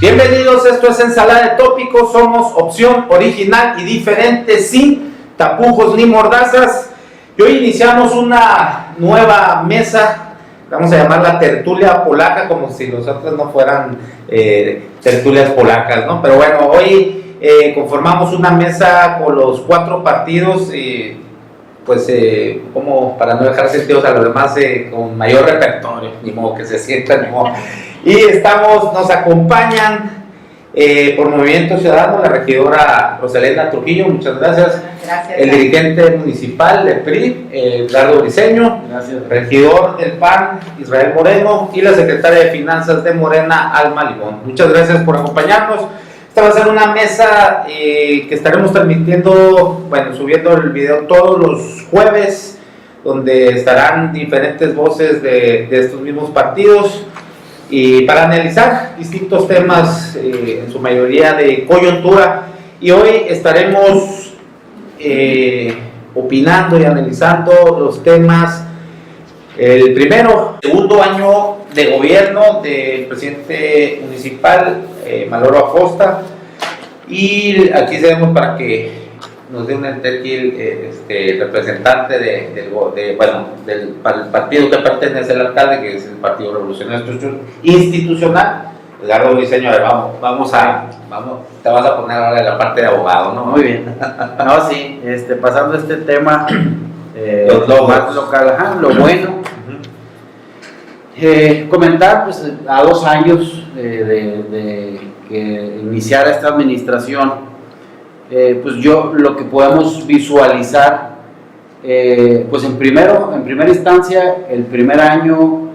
Bienvenidos, esto es Ensalada de Tópicos, somos opción original y diferente, sin tapujos ni mordazas. Y hoy iniciamos una nueva mesa, vamos a llamarla tertulia polaca, como si los otros no fueran tertulias polacas, ¿no? Pero bueno, hoy conformamos una mesa con los 4 partidos, pues como para no dejar sentidos a los demás, con mayor repertorio, ni modo que se sientan, ni modo. Y nos acompañan por Movimiento Ciudadano, la regidora Rosalena Trujillo, muchas gracias. Gracias. El dirigente municipal del PRI, Edgardo Briceño. Gracias. Regidor del PAN, Israel Moreno, y la secretaria de Finanzas de Morena, Alma Limón. Muchas gracias por acompañarnos. Esta va a ser una mesa que estaremos transmitiendo, bueno, subiendo el video todos los jueves, donde estarán diferentes voces de estos mismos partidos, y para analizar distintos temas, en su mayoría de coyuntura. Y hoy estaremos opinando y analizando los temas. El segundo año de gobierno del presidente municipal, Maloro Acosta, y aquí tenemos para que nos dé un interquil el representante del partido que pertenece el alcalde, que es el Partido Revolucionario Institucional, Edgardo Briceño. Vamos, te vas a poner ahora en la parte de abogado, ¿no? Muy bien. No, sí, pasando este tema, lo más local, lo bueno. Comentar, pues, a 2 años de que iniciara esta administración, pues yo lo que podemos visualizar, pues en primera instancia, el primer año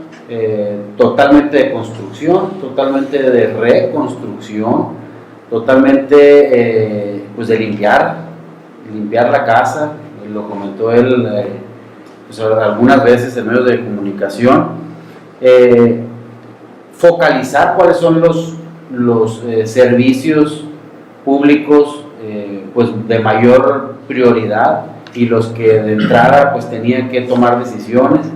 totalmente de construcción, totalmente de reconstrucción, totalmente pues de limpiar la casa, lo comentó él pues algunas veces en medios de comunicación, focalizar cuáles son los servicios públicos pues de mayor prioridad y los que de entrada pues tenían que tomar decisiones.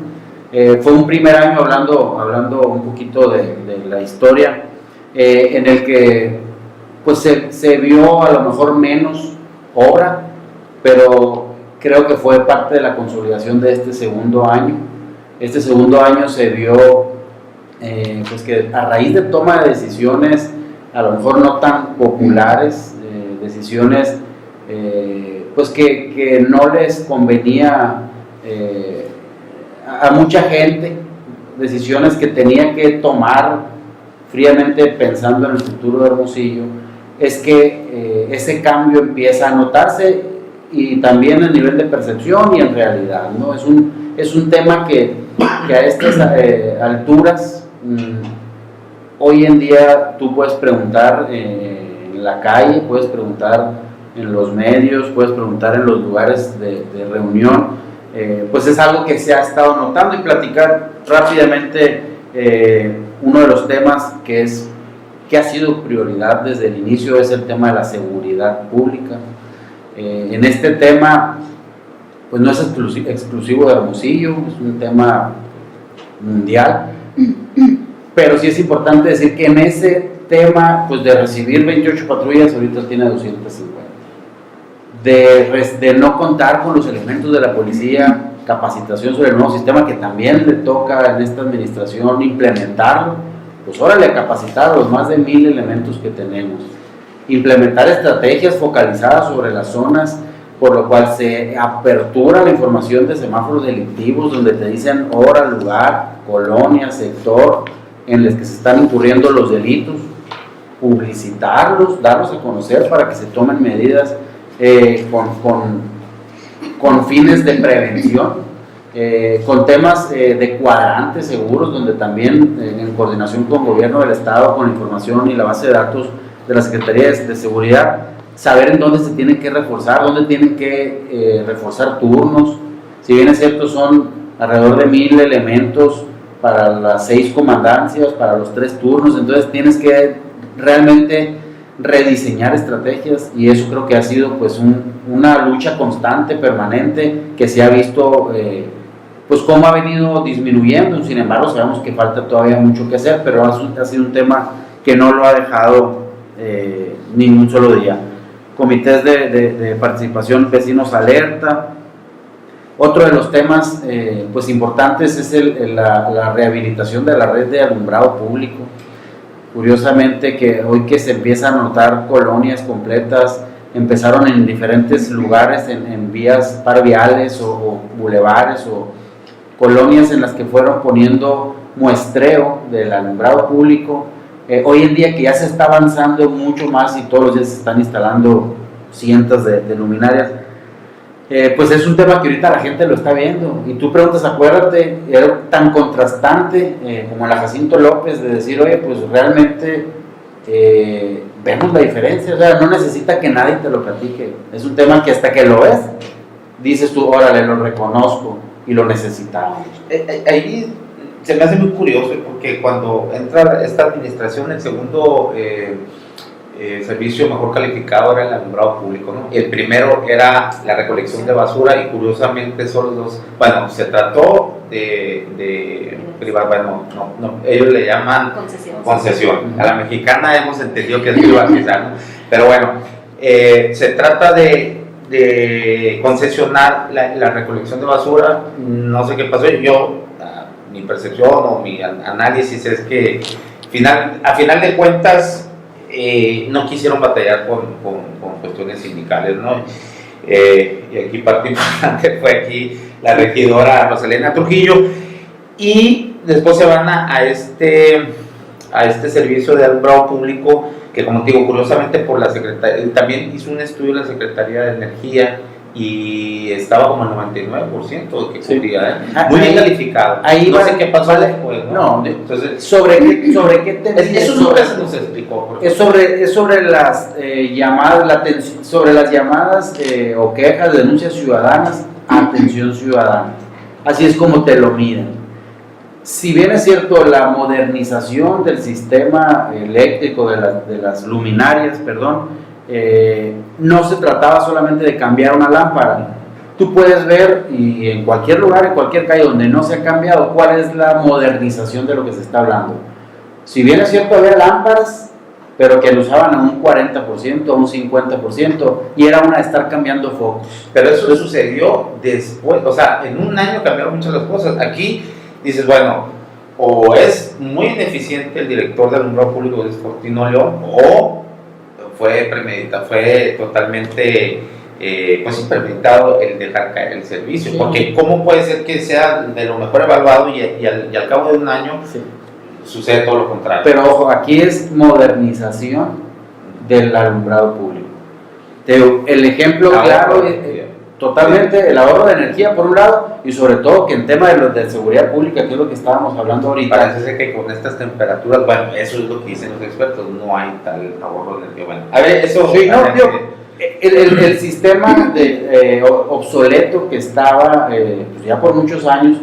Fue un primer año, hablando un poquito de la historia, en el que pues se vio a lo mejor menos obra, pero creo que fue parte de la consolidación de este segundo año. Este segundo año se vio pues que a raíz de toma de decisiones a lo mejor no tan populares, decisiones pues que no les convenía a mucha gente, decisiones que tenía que tomar fríamente pensando en el futuro de Hermosillo, es que ese cambio empieza a notarse, y también a nivel de percepción y en realidad, ¿no? Es un tema que a estas alturas, hoy en día tú puedes preguntar en la calle, puedes preguntar en los medios, puedes preguntar en los lugares de reunión, pues es algo que se ha estado notando. Y platicar rápidamente uno de los temas que ha sido prioridad desde el inicio es el tema de la seguridad pública. En este tema pues no es exclusivo de Hermosillo, es un tema mundial, pero sí es importante decir que en ese tema pues de recibir 28 patrullas ahorita tiene 250, de no contar con los elementos de la policía, capacitación sobre el nuevo sistema que también le toca en esta administración implementarlo, pues órale a capacitar a los más de 1000 elementos que tenemos, implementar estrategias focalizadas sobre las zonas, por lo cual se apertura la información de semáforos delictivos donde te dicen hora, lugar, colonia, sector en los que se están incurriendo los delitos, publicitarlos, darlos a conocer para que se tomen medidas con fines de prevención, con temas de cuadrantes seguros, donde también en coordinación con el gobierno del estado, con la información y la base de datos de las secretarías de seguridad, saber en dónde se tienen que reforzar, dónde tienen que reforzar turnos. Si bien es cierto, son alrededor de 1000 elementos para las 6 comandancias, para los 3 turnos, entonces tienes que realmente rediseñar estrategias, y eso creo que ha sido pues una lucha constante, permanente, que se ha visto pues cómo ha venido disminuyendo. Sin embargo, sabemos que falta todavía mucho que hacer, pero ha sido un tema que no lo ha dejado ningún solo día. Comités de participación Vecinos Alerta. Otro de los temas pues importantes es la rehabilitación de la red de alumbrado público. Curiosamente que hoy que se empieza a notar colonias completas, empezaron en diferentes lugares, en vías parviales o bulevares o colonias en las que fueron poniendo muestreo del alumbrado público. Hoy en día que ya se está avanzando mucho más y todos los días se están instalando cientos de luminarias, pues es un tema que ahorita la gente lo está viendo. Y tú preguntas, acuérdate, era tan contrastante como la Jacinto López de decir, oye, pues realmente vemos la diferencia, o sea, no necesita que nadie te lo platique. Es un tema que hasta que lo ves, dices tú, órale, lo reconozco y lo necesitamos. Ahí se me hace muy curioso porque cuando entra esta administración, el segundo servicio mejor calificado era el alumbrado público, ¿no? El primero era la recolección de basura y curiosamente son los dos, bueno, se trató de privar, bueno, no, ellos le llaman concesión. A la mexicana hemos entendido que es privatizar, ¿no? Pero bueno, se trata de concesionar la recolección de basura. No sé qué pasó, mi percepción o mi análisis es que a final de cuentas no quisieron batallar con cuestiones sindicales, ¿no? Y aquí parte importante fue la regidora Rosalena Trujillo, y después se van a este servicio de alumbrado público que, como te digo, curiosamente por la Secretaría, también hizo un estudio la Secretaría de Energía y estaba como el 99% de que cubría, muy bien calificado. Ahí no sé qué pasó después, ¿no? Entonces, ¿sobre qué tema? Eso nunca se nos explicó. Es sobre las llamadas, sobre las llamadas o quejas, denuncias ciudadanas, atención ciudadana. Así es como te lo miden. Si bien es cierto, la modernización del sistema eléctrico de las luminarias, no se trataba solamente de cambiar una lámpara. Tú puedes ver, y en cualquier lugar, en cualquier calle donde no se ha cambiado, cuál es la modernización de lo que se está hablando. Si bien es cierto, había lámparas, pero que lo usaban a un 40%, a un 50%, y era una de estar cambiando focos. Pero eso sucedió después, o sea, en un año cambiaron muchas las cosas. Aquí dices, bueno, o es muy ineficiente el director de alumbrado público de Fortino León, o fue premeditado, fue totalmente pues premeditado el dejar caer el servicio, porque ¿cómo puede ser que sea de lo mejor evaluado y al cabo de un año sucede todo lo contrario? Pero ojo, aquí es modernización del alumbrado público. El ejemplo claro, totalmente el ahorro de energía por un lado, y sobre todo que en tema de seguridad pública, que es lo que estábamos hablando ahorita. Parece que con estas temperaturas, bueno, eso es lo que dicen los expertos, no hay tal ahorro de energía. Bueno, a ver, eso... Sí, el sistema obsoleto que estaba pues ya por muchos años,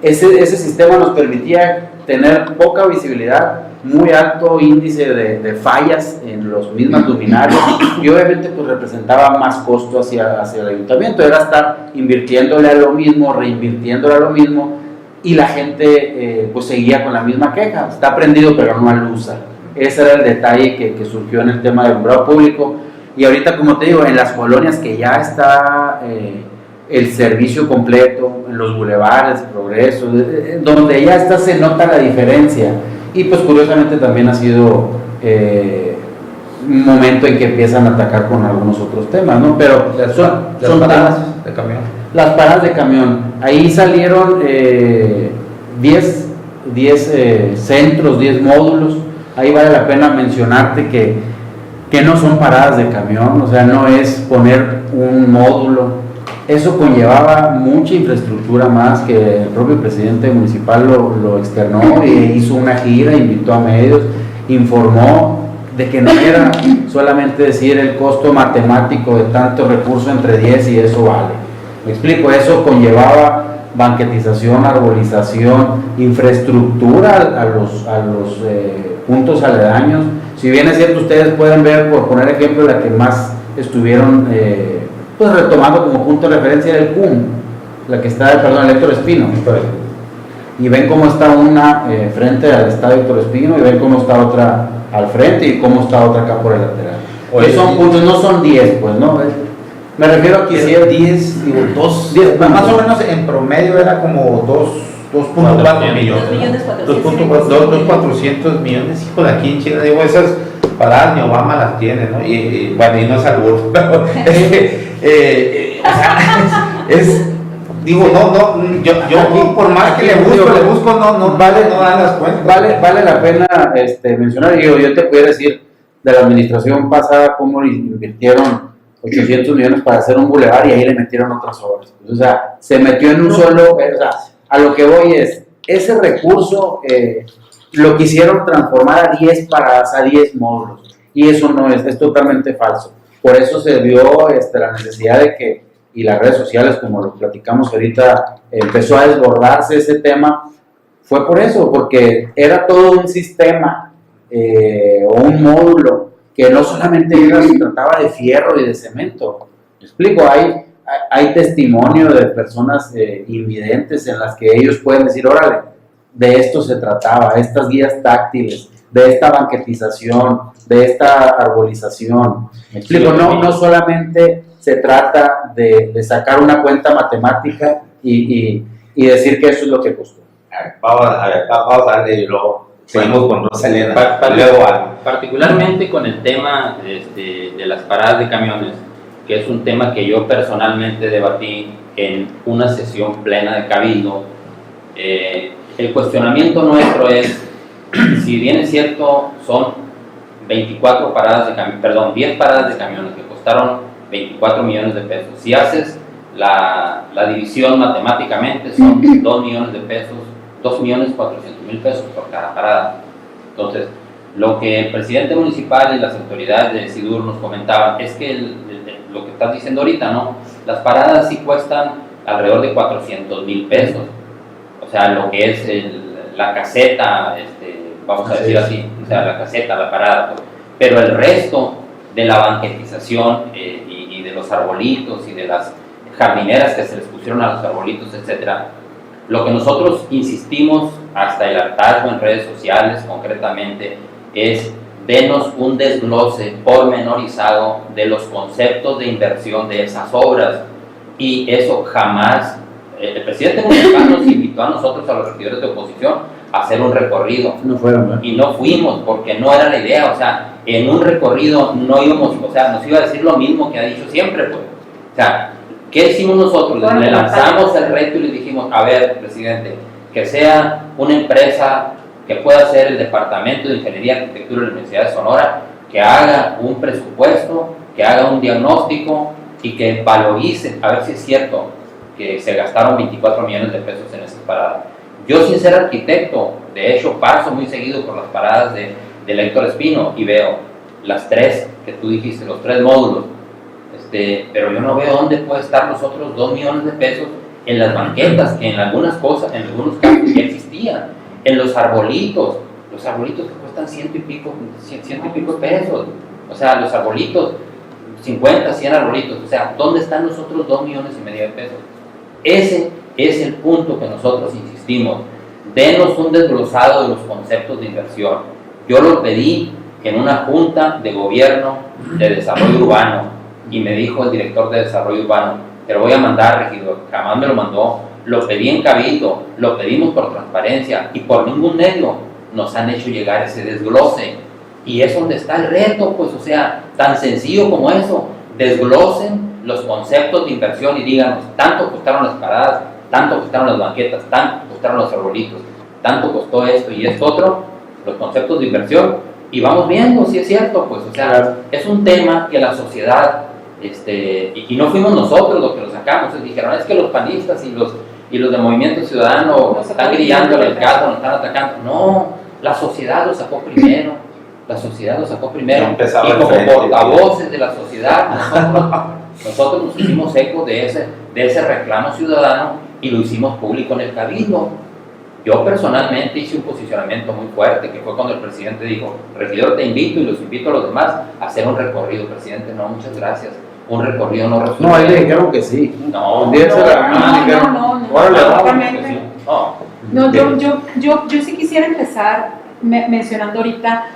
ese sistema nos permitía tener poca visibilidad, muy alto índice de fallas en los mismos luminarios, y obviamente pues representaba más costo hacia el ayuntamiento. Era estar invirtiéndole a lo mismo, reinvirtiéndole a lo mismo, y la gente pues seguía con la misma queja. Está prendido pero no lo usa. Ese era el detalle que surgió en el tema del alumbrado público. Y ahorita, como te digo, en las colonias que ya está el servicio completo, en los bulevares, Progreso, donde ya está, se nota la diferencia. Y pues curiosamente también ha sido un momento en que empiezan a atacar con algunos otros temas, ¿no? Pero son paradas de camión. Las paradas de camión. Ahí salieron 10 centros, 10 módulos. Ahí vale la pena mencionarte que no son paradas de camión, o sea, no es poner un módulo. Eso conllevaba mucha infraestructura más, que el propio presidente municipal lo externó y hizo una gira, invitó a medios, informó de que no era solamente decir el costo matemático de tanto recurso entre 10 y eso vale. Me explico, eso conllevaba banquetización, arbolización, infraestructura a los puntos aledaños. Si bien es cierto, ustedes pueden ver, por poner ejemplo, la que más estuvieron pues retomando como punto de referencia del CUM, la que está, perdón, el Héctor Espino. y ven cómo está una frente al estadio Héctor Espino y ven cómo está otra al frente y cómo está otra acá por el lateral. Oye, son puntos, no son 10, pues, ¿no? Me refiero a que si es 10, digo, 10 más o menos en promedio era como 2.4 millones. 2.400 millones, hijo, de aquí en Chile, digo, esas paradas ni Obama las tiene, ¿no? Bueno, y no es albur, pero o sea, digo, yo por más que le busco, no dan las cuentas. Vale la pena mencionar, yo te puedo decir, de la administración pasada, cómo invirtieron 800 millones para hacer un bulevar y ahí le metieron otras obras. O sea, se metió en un solo, o sea, a lo que voy es, ese recurso lo quisieron transformar a 10 paradas, a 10 módulos, y eso no es totalmente falso. Por eso se dio la necesidad de que, y las redes sociales, como lo platicamos ahorita, empezó a desbordarse ese tema, fue por eso, porque era todo un sistema o un módulo que no solamente se trataba de fierro y de cemento. ¿Me explico? Hay testimonio de personas invidentes en las que ellos pueden decir, órale, de esto se trataba, estas guías táctiles, de esta banquetización, de esta arbolización. ¿Me explico? No solamente se trata de sacar una cuenta matemática y decir que eso es lo que costó. Vamos a darle y luego seguimos con Rosalena. Particularmente con el tema de las paradas de camiones, que es un tema que yo personalmente debatí en una sesión plena de Cabildo. El cuestionamiento nuestro es, si bien es cierto, son 10 paradas de camiones que costaron 24 millones de pesos. Si haces la división matemáticamente, son 2 millones de pesos, 2.400.000 pesos por cada parada. Entonces, lo que el presidente municipal y las autoridades de SIDUR nos comentaban es que lo que estás diciendo ahorita, ¿no? Las paradas sí cuestan alrededor de 400.000 pesos. O sea, lo que es la caseta, vamos a decir así, o sea, la caseta, la parada. Pero el resto de la banquetización y de los arbolitos y de las jardineras que se les pusieron a los arbolitos, etcétera, lo que nosotros insistimos hasta el hartazgo en redes sociales concretamente es denos un desglose pormenorizado de los conceptos de inversión de esas obras, y eso jamás, el presidente municipal nos invitó a nosotros, a los regidores de oposición, a hacer un recorrido, y no fuimos porque no era la idea. O sea, en un recorrido no íbamos, o sea, nos iba a decir lo mismo que ha dicho siempre, pues. O sea, ¿qué hicimos nosotros? Le lanzamos el reto y le dijimos, a ver, presidente, que sea una empresa que pueda ser el Departamento de Ingeniería y Arquitectura de la Universidad de Sonora, que haga un presupuesto, que haga un diagnóstico y que valorice, a ver si es cierto que se gastaron 24 millones de pesos en esas paradas. Yo, sin ser arquitecto, de hecho paso muy seguido por las paradas de Héctor Espino y veo las 3 que tú dijiste, los 3 módulos, pero yo no veo dónde puede estar los otros 2 millones de pesos en las banquetas, que en algunas cosas, en algunos casos ya existían, en los arbolitos que cuestan 100 y pico pesos, o sea, los arbolitos, 50, 100 arbolitos, o sea, ¿dónde están los otros 2 millones y medio de pesos? Ese es el punto que nosotros insistimos. Denos un desglosado de los conceptos de inversión. Yo lo pedí en una junta de gobierno de desarrollo urbano y me dijo el director de desarrollo urbano, te lo voy a mandar, regidor. Jamás me lo mandó. Lo pedí en Cabildo, lo pedimos por transparencia y por ningún medio nos han hecho llegar ese desglose. Y es donde está el reto, pues, o sea, tan sencillo como eso. Desglosen los conceptos de inversión y díganos, tanto costaron las paradas, tanto costaron las banquetas, tanto costaron los arbolitos, tanto costó esto y esto otro, los conceptos de inversión, y vamos viendo si es cierto, pues, o sea, es un tema que la sociedad, y no fuimos nosotros los que lo sacamos, dijeron, es que los panistas y los de Movimiento Ciudadano están grillando el caso, nos están atacando. No, la sociedad lo sacó primero. Y como portavoces de la sociedad, nosotros nos hicimos eco de ese reclamo ciudadano y lo hicimos público en el Cabildo. Yo personalmente hice un posicionamiento muy fuerte, que fue cuando el presidente dijo, regidor, te invito y los invito a los demás a hacer un recorrido. Presidente, no, muchas gracias. Un recorrido no resuelve. No, ahí le dijeron que sí. No, No, yo sí quisiera empezar mencionando ahorita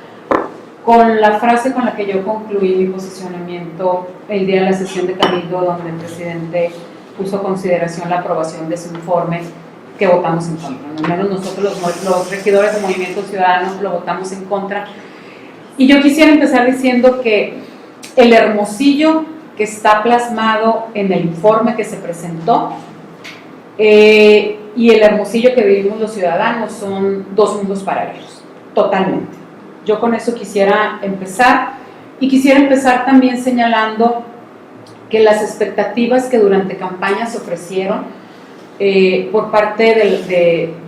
con la frase con la que yo concluí mi posicionamiento el día de la sesión de Cabildo, donde el presidente puso a consideración la aprobación de su informe, que votamos en contra. Al menos nosotros los regidores de Movimiento Ciudadano lo votamos en contra. Y yo quisiera empezar diciendo que el Hermosillo que está plasmado en el informe que se presentó y el Hermosillo que vivimos los ciudadanos son dos mundos paralelos, totalmente. Yo con eso quisiera empezar, y quisiera empezar también señalando que las expectativas que durante campaña se ofrecieron por parte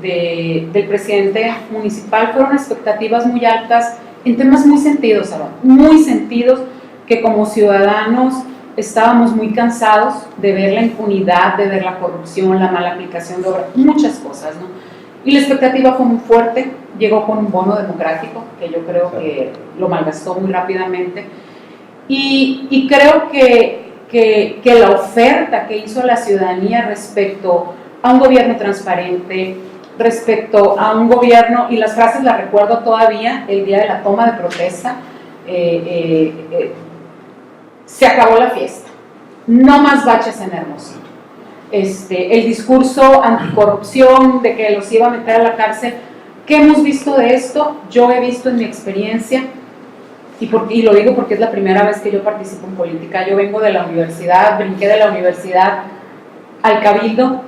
del presidente municipal fueron expectativas muy altas en temas muy sentidos, Aaron, muy sentidos, que como ciudadanos estábamos muy cansados de ver la impunidad, de ver la corrupción, la mala aplicación de obra, muchas cosas, ¿no? Y la expectativa fue muy fuerte, llegó con un bono democrático, que yo creo que lo malgastó muy rápidamente, y creo que la oferta que hizo la ciudadanía respecto a un gobierno transparente, respecto a un gobierno, y las frases las recuerdo todavía, el día de la toma de protesta, se acabó la fiesta, no más baches en Hermosillo. El discurso anticorrupción, de que los iba a meter a la cárcel, ¿qué hemos visto de esto? Yo he visto en mi experiencia, y lo digo porque es la primera vez que yo participo en política. Yo vengo de la universidad, brinqué de la universidad al Cabildo,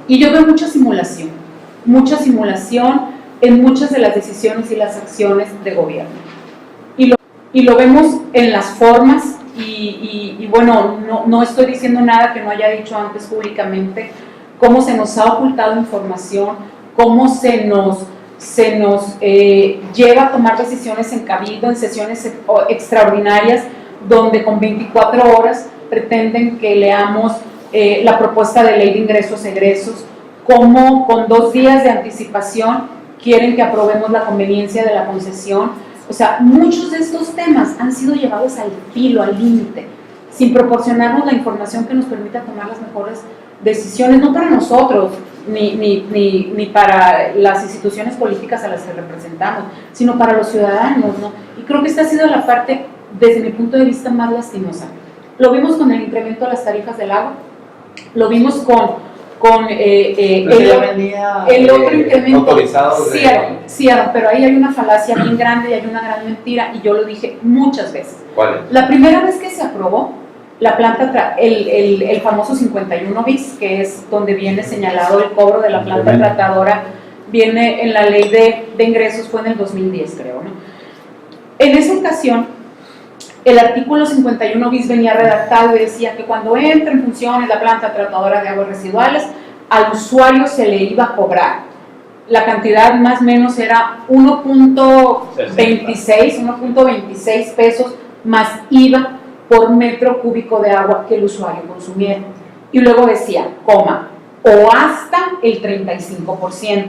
y yo veo mucha simulación en muchas de las decisiones y las acciones de gobierno. Y lo vemos en las formas, y bueno, no estoy diciendo nada que no haya dicho antes públicamente, cómo se nos ha ocultado información, cómo se nos lleva a tomar decisiones en Cabildo, en sesiones extraordinarias, donde con 24 horas pretenden que leamos la propuesta de ley de ingresos-egresos, cómo con 2 días de anticipación quieren que aprobemos la conveniencia de la concesión. O sea, muchos de estos temas han sido llevados al filo, al límite, sin proporcionarnos la información que nos permita tomar las mejores decisiones, no para nosotros, ni para las instituciones políticas a las que representamos, sino para los ciudadanos, ¿no? Y creo que esta ha sido la parte, desde mi punto de vista, más lastimosa. Lo vimos con el incremento de las tarifas del agua, lo vimos con el otro incremento autorizado sí, pero ahí hay una falacia bien grande y hay una gran mentira, y yo lo dije muchas veces. ¿Cuál es? La primera vez que se aprobó la planta, el famoso 51 bis, que es donde viene señalado el cobro de la planta tratadora, viene en la ley de ingresos, fue en el 2010, creo, ¿no? En esa ocasión, el artículo 51 bis venía redactado y decía que cuando entre en funciones la planta tratadora de aguas residuales, al usuario se le iba a cobrar. La cantidad más o menos era 1.26 pesos más IVA por metro cúbico de agua que el usuario consumiera. Y luego decía, coma, o hasta el 35%.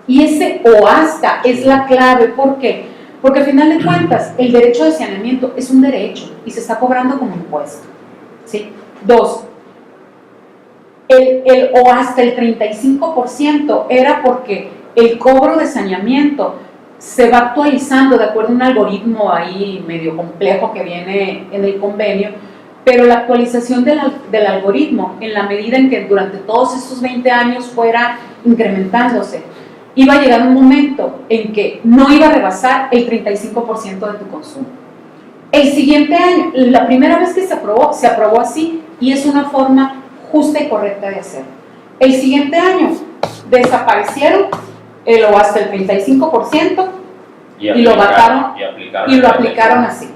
Y ese o hasta es la clave. ¿Por qué? Porque al final de cuentas, el derecho de saneamiento es un derecho y se está cobrando como impuesto, ¿sí? 2, el o hasta el 35% era porque el cobro de saneamiento se va actualizando de acuerdo a un algoritmo ahí medio complejo que viene en el convenio, pero la actualización del algoritmo, en la medida en que durante todos estos 20 años fuera incrementándose, iba a llegar un momento en que no iba a rebasar el 35% de tu consumo. El siguiente año, la primera vez que se aprobó así, y es una forma justa y correcta de hacerlo. El siguiente año desaparecieron o hasta el 35% y lo aplicaron así.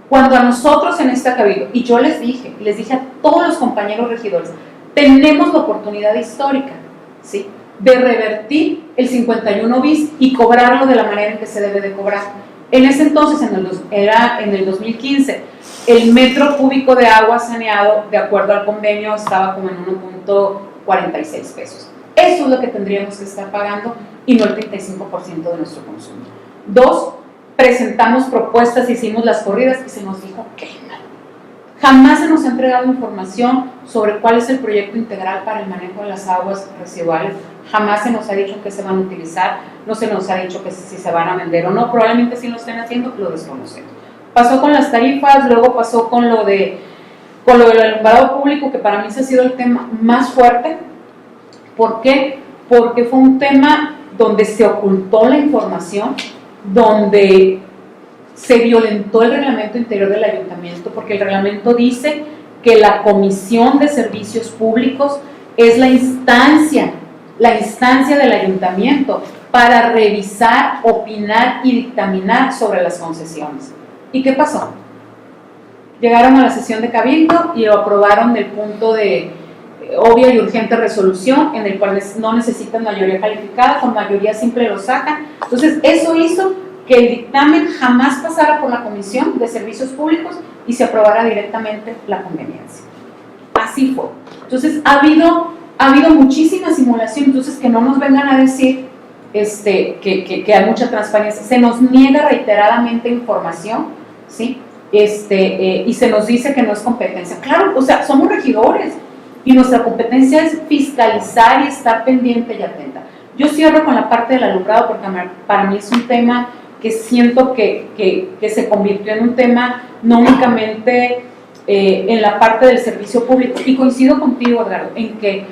Cuando a nosotros en este Cabildo, y yo les dije a todos los compañeros regidores, tenemos la oportunidad histórica, ¿sí?, de revertir el 51 bis y cobrarlo de la manera en que se debe de cobrar. En ese entonces, era en el 2015, el metro cúbico de agua saneado, de acuerdo al convenio, estaba como en 1.46 pesos. Eso es lo que tendríamos que estar pagando y no el 35% de nuestro consumo. 2, presentamos propuestas, hicimos las corridas y se nos dijo que no. Jamás se nos ha entregado información sobre cuál es el proyecto integral para el manejo de las aguas residuales. jamás se nos ha dicho que se van a utilizar, no se nos ha dicho que si se van a vender o no, probablemente sí lo estén haciendo, lo desconocemos. Pasó con las tarifas, luego pasó con lo del alumbrado público, que para mí ese ha sido el tema más fuerte. ¿Por qué? Porque fue un tema donde se ocultó la información, donde se violentó el reglamento interior del ayuntamiento, porque el reglamento dice que la Comisión de Servicios Públicos es la instancia del ayuntamiento para revisar, opinar y dictaminar sobre las concesiones. ¿Y qué pasó? Llegaron a la sesión de cabildo y lo aprobaron del punto de obvia y urgente resolución, en el cual no necesitan mayoría calificada, con mayoría simple lo sacan. Entonces, eso hizo que el dictamen jamás pasara por la Comisión de Servicios Públicos y se aprobara directamente la conveniencia. Así fue. Entonces, ha habido muchísima simulación, entonces que no nos vengan a decir que hay mucha transparencia. Se nos niega reiteradamente información, ¿sí? Y se nos dice que no es competencia. Claro, o sea, somos regidores y nuestra competencia es fiscalizar y estar pendiente y atenta. Yo cierro con la parte del alumbrado porque para mí es un tema que siento que se convirtió en un tema no únicamente en la parte del servicio público, y coincido contigo, Edgardo, en que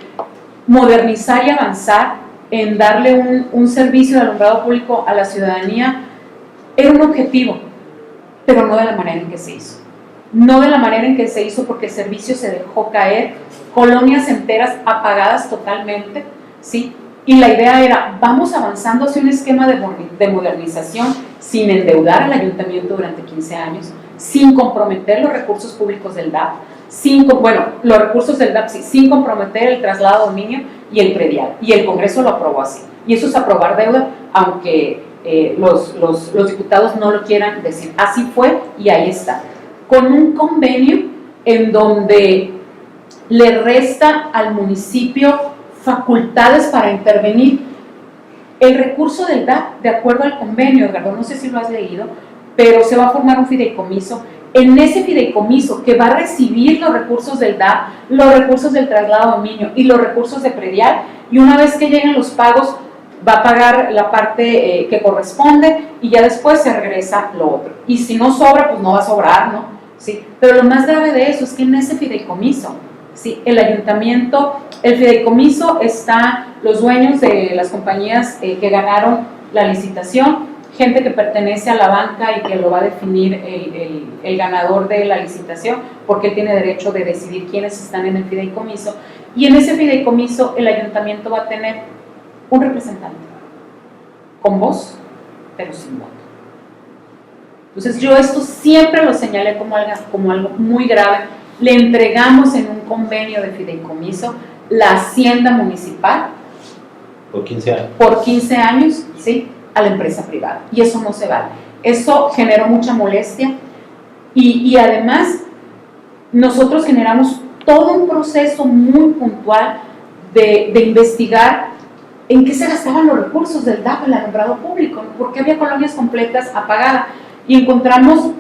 modernizar y avanzar en darle un servicio de alumbrado público a la ciudadanía era un objetivo, pero no de la manera en que se hizo. No de la manera en que se hizo, porque el servicio se dejó caer, colonias enteras apagadas totalmente, ¿sí? Y la idea era, vamos avanzando hacia un esquema de modernización sin endeudar al ayuntamiento durante 15 años, sin comprometer los recursos públicos del DAP, los recursos del DAP sí, sin comprometer el traslado a dominio y el predial. Y el Congreso lo aprobó así. Y eso es aprobar deuda, aunque los diputados no lo quieran decir. Así fue y ahí está. Con un convenio en donde le resta al municipio facultades para intervenir. El recurso del DAP, de acuerdo al convenio, Edgardo, no sé si lo has leído, pero se va a formar un fideicomiso. En ese fideicomiso que va a recibir los recursos del DAP, los recursos del traslado a dominio y los recursos de predial, y una vez que lleguen los pagos, va a pagar la parte que corresponde y ya después se regresa lo otro. Y si no sobra, pues no va a sobrar, ¿no? ¿Sí? Pero lo más grave de eso es que en ese fideicomiso, ¿sí? El ayuntamiento, el fideicomiso está los dueños de las compañías que ganaron la licitación, gente que pertenece a la banca y que lo va a definir el ganador de la licitación, porque él tiene derecho de decidir quiénes están en el fideicomiso, y en ese fideicomiso el ayuntamiento va a tener un representante, con voz, pero sin voto. Entonces yo esto siempre lo señalé como algo muy grave. Le entregamos en un convenio de fideicomiso la hacienda municipal por 15 años. Por 15 años, ¿sí? A la empresa privada. Y eso no se vale. Eso generó mucha molestia y además nosotros generamos todo un proceso muy puntual de investigar en qué se gastaban los recursos del DAP, el alumbrado público, porque había colonias completas apagadas, y encontramos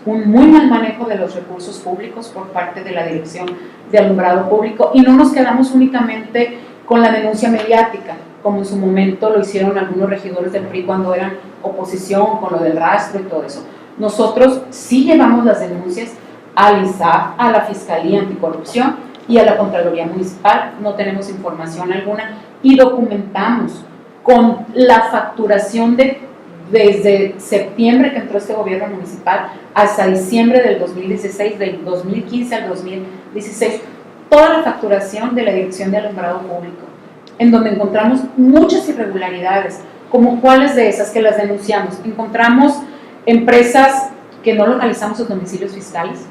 un muy mal manejo de los recursos públicos por parte de la Dirección de Alumbrado Público, y no nos quedamos únicamente con la denuncia mediática, como en su momento lo hicieron algunos regidores del PRI cuando eran oposición, con lo del rastro y todo eso. Nosotros sí llevamos las denuncias al ISAF, a la Fiscalía Anticorrupción y a la Contraloría Municipal, no tenemos información alguna, y documentamos con la facturación desde septiembre que entró este gobierno municipal hasta diciembre del 2016, del 2015 al 2016, toda la facturación de la Dirección de Alumbrado Público, en donde encontramos muchas irregularidades, como cuáles de esas que las denunciamos. Encontramos empresas que no localizamos sus domicilios fiscales,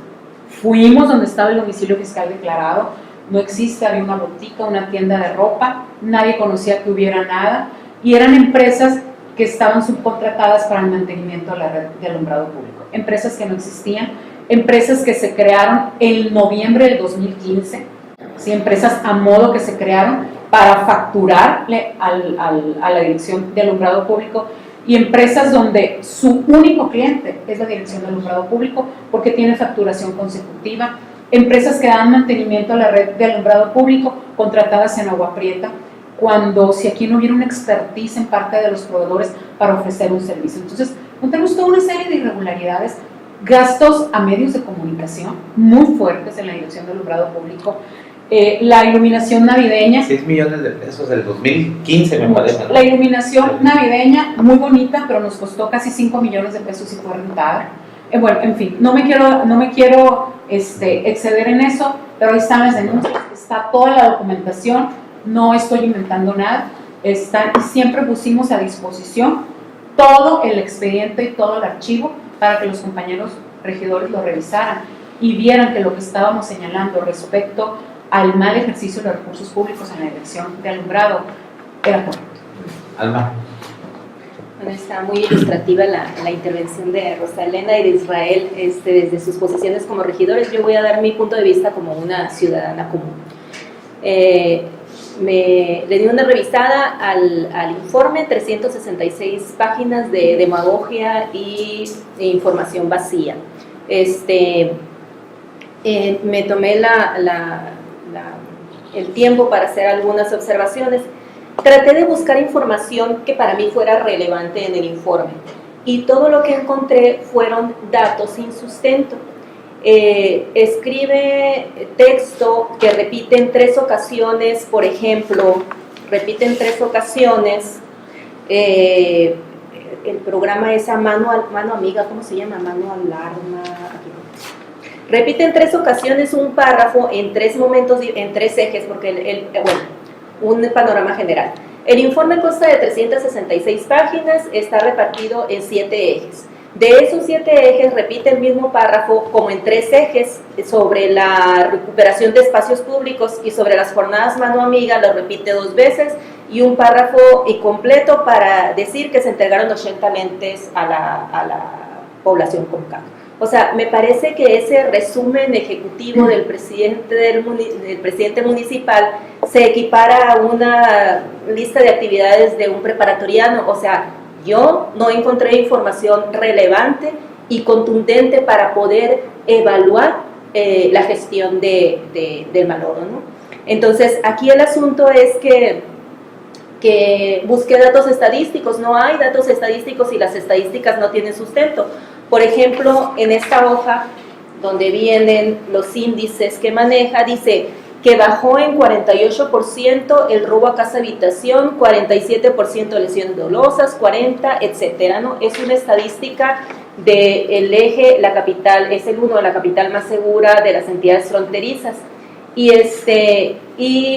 fuimos donde estaba el domicilio fiscal declarado, no existe, había una botica, una tienda de ropa, nadie conocía que hubiera nada, y eran empresas que estaban subcontratadas para el mantenimiento de la red de alumbrado público, empresas que no existían, empresas que se crearon en noviembre del 2015, ¿sí? Empresas a modo que se crearon para facturarle a la Dirección de Alumbrado Público, y empresas donde su único cliente es la Dirección de Alumbrado Público porque tiene facturación consecutiva, empresas que dan mantenimiento a la red de alumbrado público contratadas en Agua Prieta, si aquí no hubiera una expertise en parte de los proveedores para ofrecer un servicio. Entonces, tenemos toda una serie de irregularidades, gastos a medios de comunicación muy fuertes en la dirección del alumbrado público, la iluminación navideña. 6 millones de pesos del 2015 me parece, ¿no? La iluminación navideña, muy bonita, pero nos costó casi 5 millones de pesos y fue rentada. Bueno, en fin, no me quiero exceder en eso, pero ahí están las denuncias, está toda la documentación, no estoy inventando nada, y siempre pusimos a disposición todo el expediente y todo el archivo para que los compañeros regidores lo revisaran y vieran que lo que estábamos señalando respecto al mal ejercicio de los recursos públicos en la dirección de alumbrado era correcto. Alma. Bueno, está muy ilustrativa la intervención de Rosa Elena y de Israel desde sus posiciones como regidores. Yo voy a dar mi punto de vista como una ciudadana común. Le di una revisada al informe, 366 páginas de demagogia e información vacía. Me tomé el tiempo para hacer algunas observaciones. Traté de buscar información que para mí fuera relevante en el informe y todo lo que encontré fueron datos sin sustento. Escribe texto que repite en 3 ocasiones, por ejemplo, el programa es a mano amiga, ¿cómo se llama? Mano alarma. Repite en 3 ocasiones un párrafo en 3 momentos, en 3 ejes, porque un panorama general. El informe consta de 366 páginas, está repartido en 7 ejes. De esos 7 ejes repite el mismo párrafo como en 3 ejes sobre la recuperación de espacios públicos y sobre las jornadas mano amiga lo repite 2 veces y un párrafo completo para decir que se entregaron 80 lentes a la población Comcac. O sea, me parece que ese resumen ejecutivo del presidente municipal se equipara a una lista de actividades de un preparatoriano. O sea, yo no encontré información relevante y contundente para poder evaluar la gestión del Maloro, ¿no? Entonces, aquí el asunto es que busqué datos estadísticos. No hay datos estadísticos y las estadísticas no tienen sustento. Por ejemplo, en esta hoja donde vienen los índices que maneja, dice que bajó en 48% el robo a casa habitación, 47% lesiones dolosas, 40%, etcétera, ¿no? Es una estadística del eje, la capital, es el uno de la capital más segura de las entidades fronterizas. Y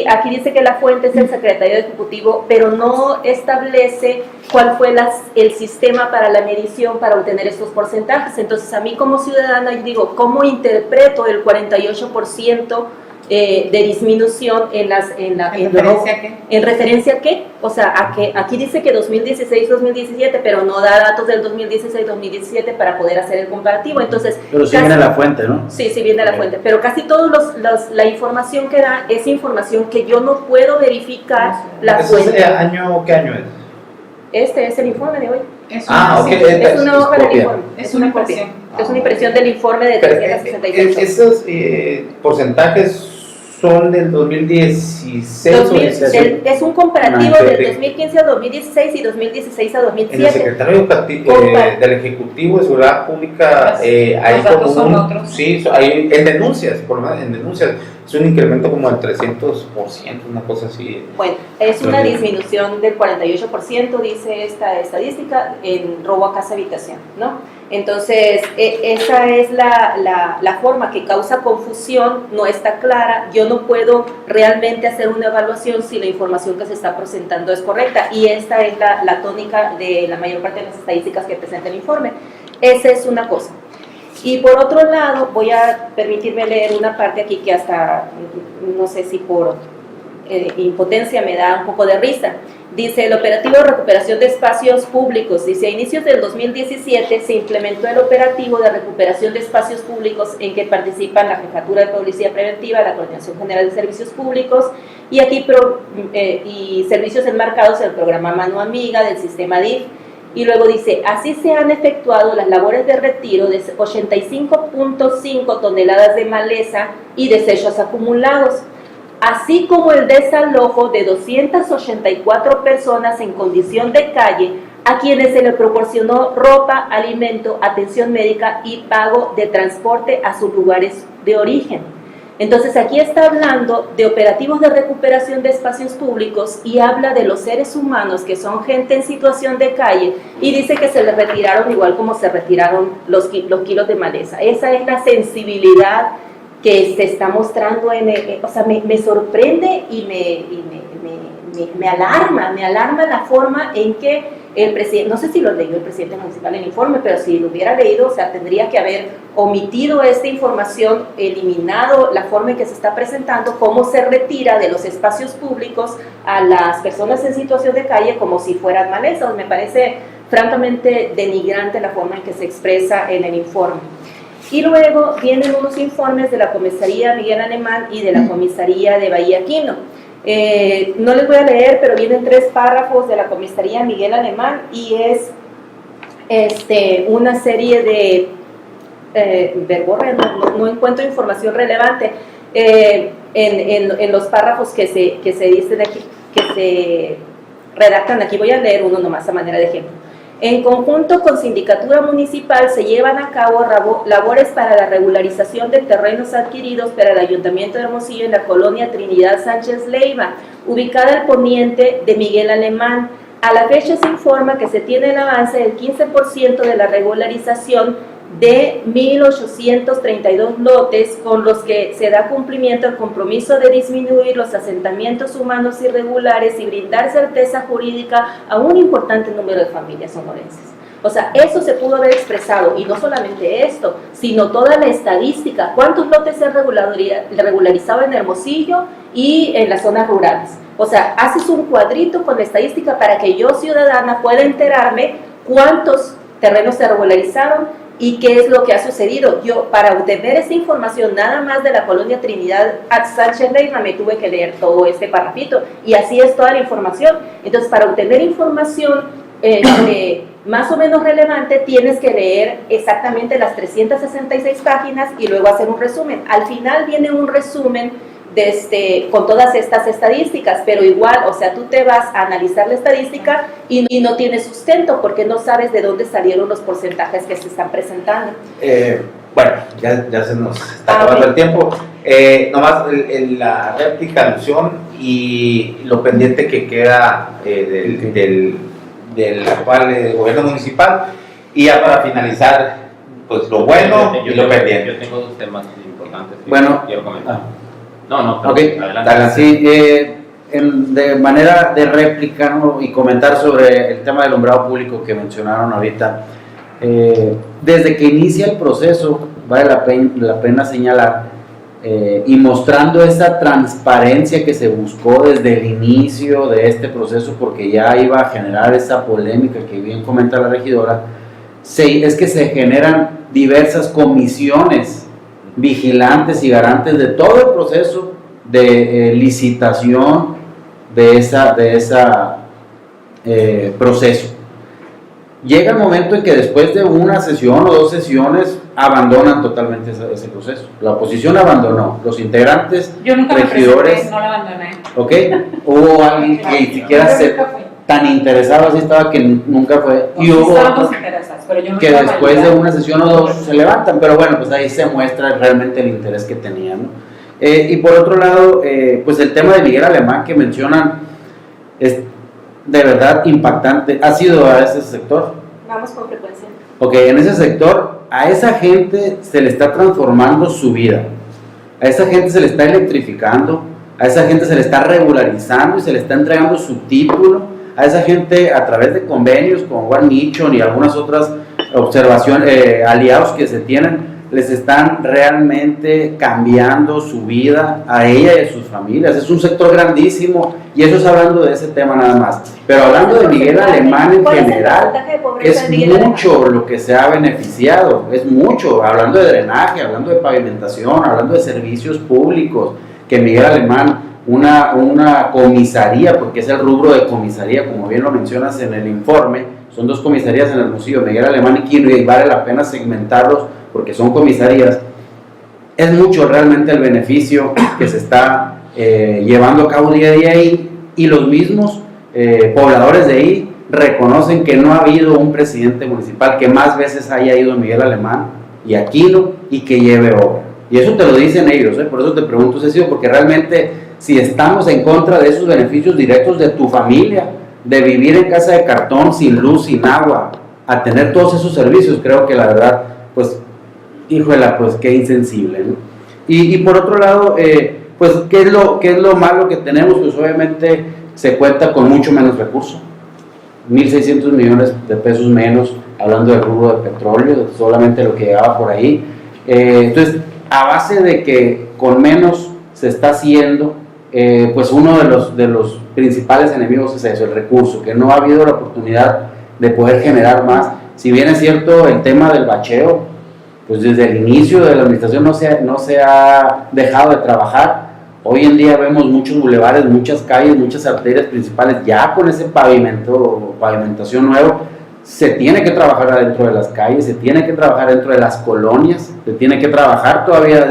aquí dice que la fuente es el secretario ejecutivo, pero no establece cuál fue el sistema para la medición para obtener estos porcentajes. Entonces, a mí como ciudadana, yo digo, ¿cómo interpreto el 48% de disminución ¿En referencia a qué? ¿En referencia a qué? O sea, aquí dice que 2016-2017, pero no da datos del 2016-2017 para poder hacer el comparativo. Entonces, pero sí viene a la fuente, ¿no? Sí, viene a la fuente. Pero casi toda la información que da es información que yo no puedo verificar la fuente. ¿Qué año es? Este es el informe de hoy. Ok. Es una hoja del informe. Es una impresión. Es una impresión del informe de 366. ¿Esos porcentajes son del 2016? Es un comparativo del 2015 a 2016 y 2016 a 2007. En el secretario del Ejecutivo de Seguridad Pública hay como otros. Sí, hay en denuncias, por lo menos en denuncias, es un incremento como del 300%, una cosa así. Bueno, es una disminución del 48%, dice esta estadística, en robo a casa habitación, ¿no? Entonces, esa es la forma que causa confusión, no está clara, yo no puedo realmente hacer una evaluación si la información que se está presentando es correcta, y esta es la tónica de la mayor parte de las estadísticas que presenta el informe. Esa es una cosa. Y por otro lado, voy a permitirme leer una parte aquí que hasta, no sé si por impotencia me da un poco de risa. Dice, el operativo de recuperación de espacios públicos, dice, a inicios del 2017 se implementó el operativo de recuperación de espacios públicos en que participan la Jefatura de Policía Preventiva, la Coordinación General de Servicios Públicos y aquí y servicios enmarcados en el programa Mano Amiga del sistema DIF. Y luego dice, así se han efectuado las labores de retiro de 85.5 toneladas de maleza y desechos acumulados. así como el desalojo de 284 personas en condición de calle, a quienes se les proporcionó ropa, alimento, atención médica y pago de transporte a sus lugares de origen. Entonces aquí está hablando de operativos de recuperación de espacios públicos y habla de los seres humanos que son gente en situación de calle y dice que se les retiraron igual como se retiraron los kilos de maleza. Esa es la sensibilidad que se está mostrando o sea, me sorprende y me alarma la forma en que el presidente, no sé si lo leyó el presidente municipal en el informe, pero si lo hubiera leído, o sea, tendría que haber omitido esta información, eliminado la forma en que se está presentando, cómo se retira de los espacios públicos a las personas en situación de calle como si fueran malezas. Me parece francamente denigrante la forma en que se expresa en el informe. Y luego vienen unos informes de la comisaría Miguel Alemán y de la comisaría de Bahía Quino. No les voy a leer, pero vienen 3 párrafos de la comisaría Miguel Alemán y es una serie de verborrea, no encuentro información relevante en los párrafos que se dicen aquí, que se redactan aquí. Voy a leer uno nomás a manera de ejemplo. En conjunto con Sindicatura Municipal se llevan a cabo labores para la regularización de terrenos adquiridos para el Ayuntamiento de Hermosillo en la colonia Trinidad Sánchez Leiva, ubicada al poniente de Miguel Alemán. A la fecha se informa que se tiene el avance del 15% de la regularización de 1.832 lotes, con los que se da cumplimiento al compromiso de disminuir los asentamientos humanos irregulares y brindar certeza jurídica a un importante número de familias sonorenses. O sea, eso se pudo haber expresado, y no solamente esto, sino toda la estadística, cuántos lotes se han regularizado en Hermosillo y en las zonas rurales. O sea, haces un cuadrito con la estadística para que yo, ciudadana, pueda enterarme cuántos terrenos se regularizaron y qué es lo que ha sucedido. Yo, para obtener esta información nada más de la colonia Trinidad Sánchez Leiva, me tuve que leer todo este parrafito, y así es toda la información. Entonces, para obtener información más o menos relevante, tienes que leer exactamente las 366 páginas y luego hacer un resumen. Al final viene un resumen con todas estas estadísticas, pero igual, o sea, tú te vas a analizar la estadística y no tiene sustento porque no sabes de dónde salieron los porcentajes que se están presentando. Bueno, ya se nos está acabando el tiempo. Nomás la réplica, alusión y lo pendiente que queda del actual gobierno municipal, y ya para finalizar, pues lo bueno y lo pendiente. Yo tengo 2 temas importantes que bueno, quiero comentar. Okay, adelante. Sí, de manera de réplica, ¿no?, y comentar sobre el tema del alumbrado público que mencionaron ahorita. Desde que inicia el proceso, vale la pena señalar, y mostrando esa transparencia que se buscó desde el inicio de este proceso, porque ya iba a generar esa polémica que bien comenta la regidora, es que se generan diversas comisiones vigilantes y garantes de todo el proceso de licitación de esa proceso. Llega el momento en que después de una sesión o 2 sesiones abandonan totalmente ese proceso. La oposición abandonó, los integrantes, yo nunca regidores, me presenté, no la abandoné. ¿ok? Hubo alguien que ni siquiera tan interesado así estaba que nunca fue, y hubo otros que después de una sesión o 2 se levantan, pero bueno, pues ahí se muestra realmente el interés que tenían, ¿no? Y por otro lado, pues el tema de Miguel Alemán que mencionan es de verdad impactante. ¿Has ido a ese sector? Vamos con frecuencia. Ok, en ese sector a esa gente se le está transformando su vida, a esa gente se le está electrificando, a esa gente se le está regularizando y se le está entregando su título, a esa gente a través de convenios con One Nichon y algunas otras observaciones, aliados que se tienen, les están realmente cambiando su vida a ella y a sus familias. Es un sector grandísimo, y eso es hablando de ese tema nada más. Pero hablando de Miguel Alemán en general, es mucho lo que se ha beneficiado, es mucho, hablando de drenaje, hablando de pavimentación, hablando de servicios públicos, que Miguel Alemán, una comisaría, porque es el rubro de comisaría, como bien lo mencionas en el informe, son 2 comisarías en Hermosillo, Miguel Alemán y Quino, y vale la pena segmentarlos porque son comisarías. Es mucho realmente el beneficio que se está llevando a cabo día a día ahí, y los mismos pobladores de ahí reconocen que no ha habido un presidente municipal que más veces haya ido Miguel Alemán y Aquino y que lleve obra. Y eso te lo dicen ellos, por eso te pregunto, Cecilio, porque realmente si estamos en contra de esos beneficios directos de tu familia, de vivir en casa de cartón, sin luz, sin agua, a tener todos esos servicios, creo que la verdad, pues, híjole, pues qué insensible, ¿no? Y por otro lado, pues, ¿qué es lo malo que tenemos? Pues obviamente se cuenta con mucho menos recursos, 1.600 millones de pesos menos, hablando del rubro de petróleo, solamente lo que llegaba por ahí. Entonces, a base de que con menos se está haciendo, pues uno de los principales enemigos es eso, el recurso, que no ha habido la oportunidad de poder generar más. Si bien es cierto el tema del bacheo, pues desde el inicio de la administración no se ha dejado de trabajar. Hoy en día vemos muchos bulevares, muchas calles, muchas arterias principales ya con ese pavimentación nuevo. Se tiene que trabajar adentro de las calles, se tiene que trabajar dentro de las colonias, se tiene que trabajar todavía,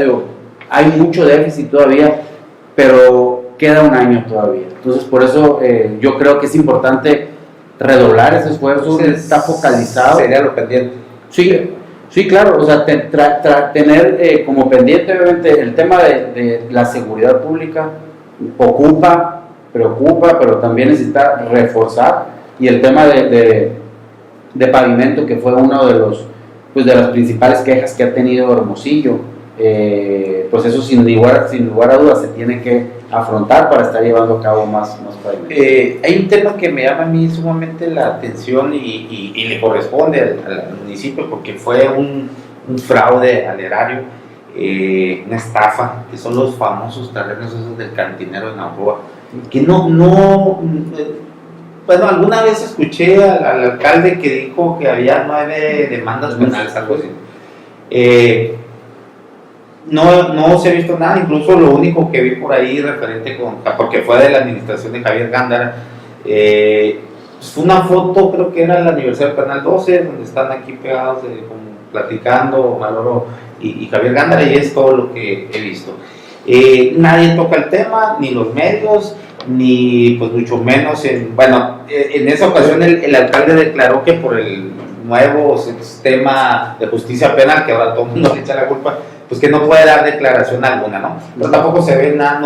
hay mucho déficit todavía, pero queda un año todavía. Entonces, por eso yo creo que es importante redoblar ese esfuerzo, está focalizado. Sería lo pendiente. Sí, claro, o sea, tener como pendiente, obviamente, el tema de la seguridad pública preocupa, pero también necesita reforzar, y el tema de pavimento, que fue uno de las principales quejas que ha tenido Hermosillo, pues eso sin lugar a dudas se tiene que afrontar para estar llevando a cabo más pavimento. Hay un tema que me llama a mí sumamente la atención y le corresponde al municipio, porque fue un fraude al erario, una estafa, que son los famosos terrenos esos del cantinero de Navojoa, que bueno, alguna vez escuché al alcalde que dijo que había 9 demandas penales, algo así. No se ha visto nada, incluso lo único que vi por ahí referente porque fue de la administración de Javier Gándara, fue una foto, creo que era el aniversario del Canal 12, donde están aquí pegados como platicando Manolo y Javier Gándara, y es todo lo que he visto. Nadie toca el tema, ni los medios, ni pues mucho menos en esa ocasión el alcalde declaró que por el nuevo sistema de justicia penal, que ahora todo el mundo le echa la culpa, pues que no puede dar declaración alguna, ¿no? Pero tampoco se ve nada,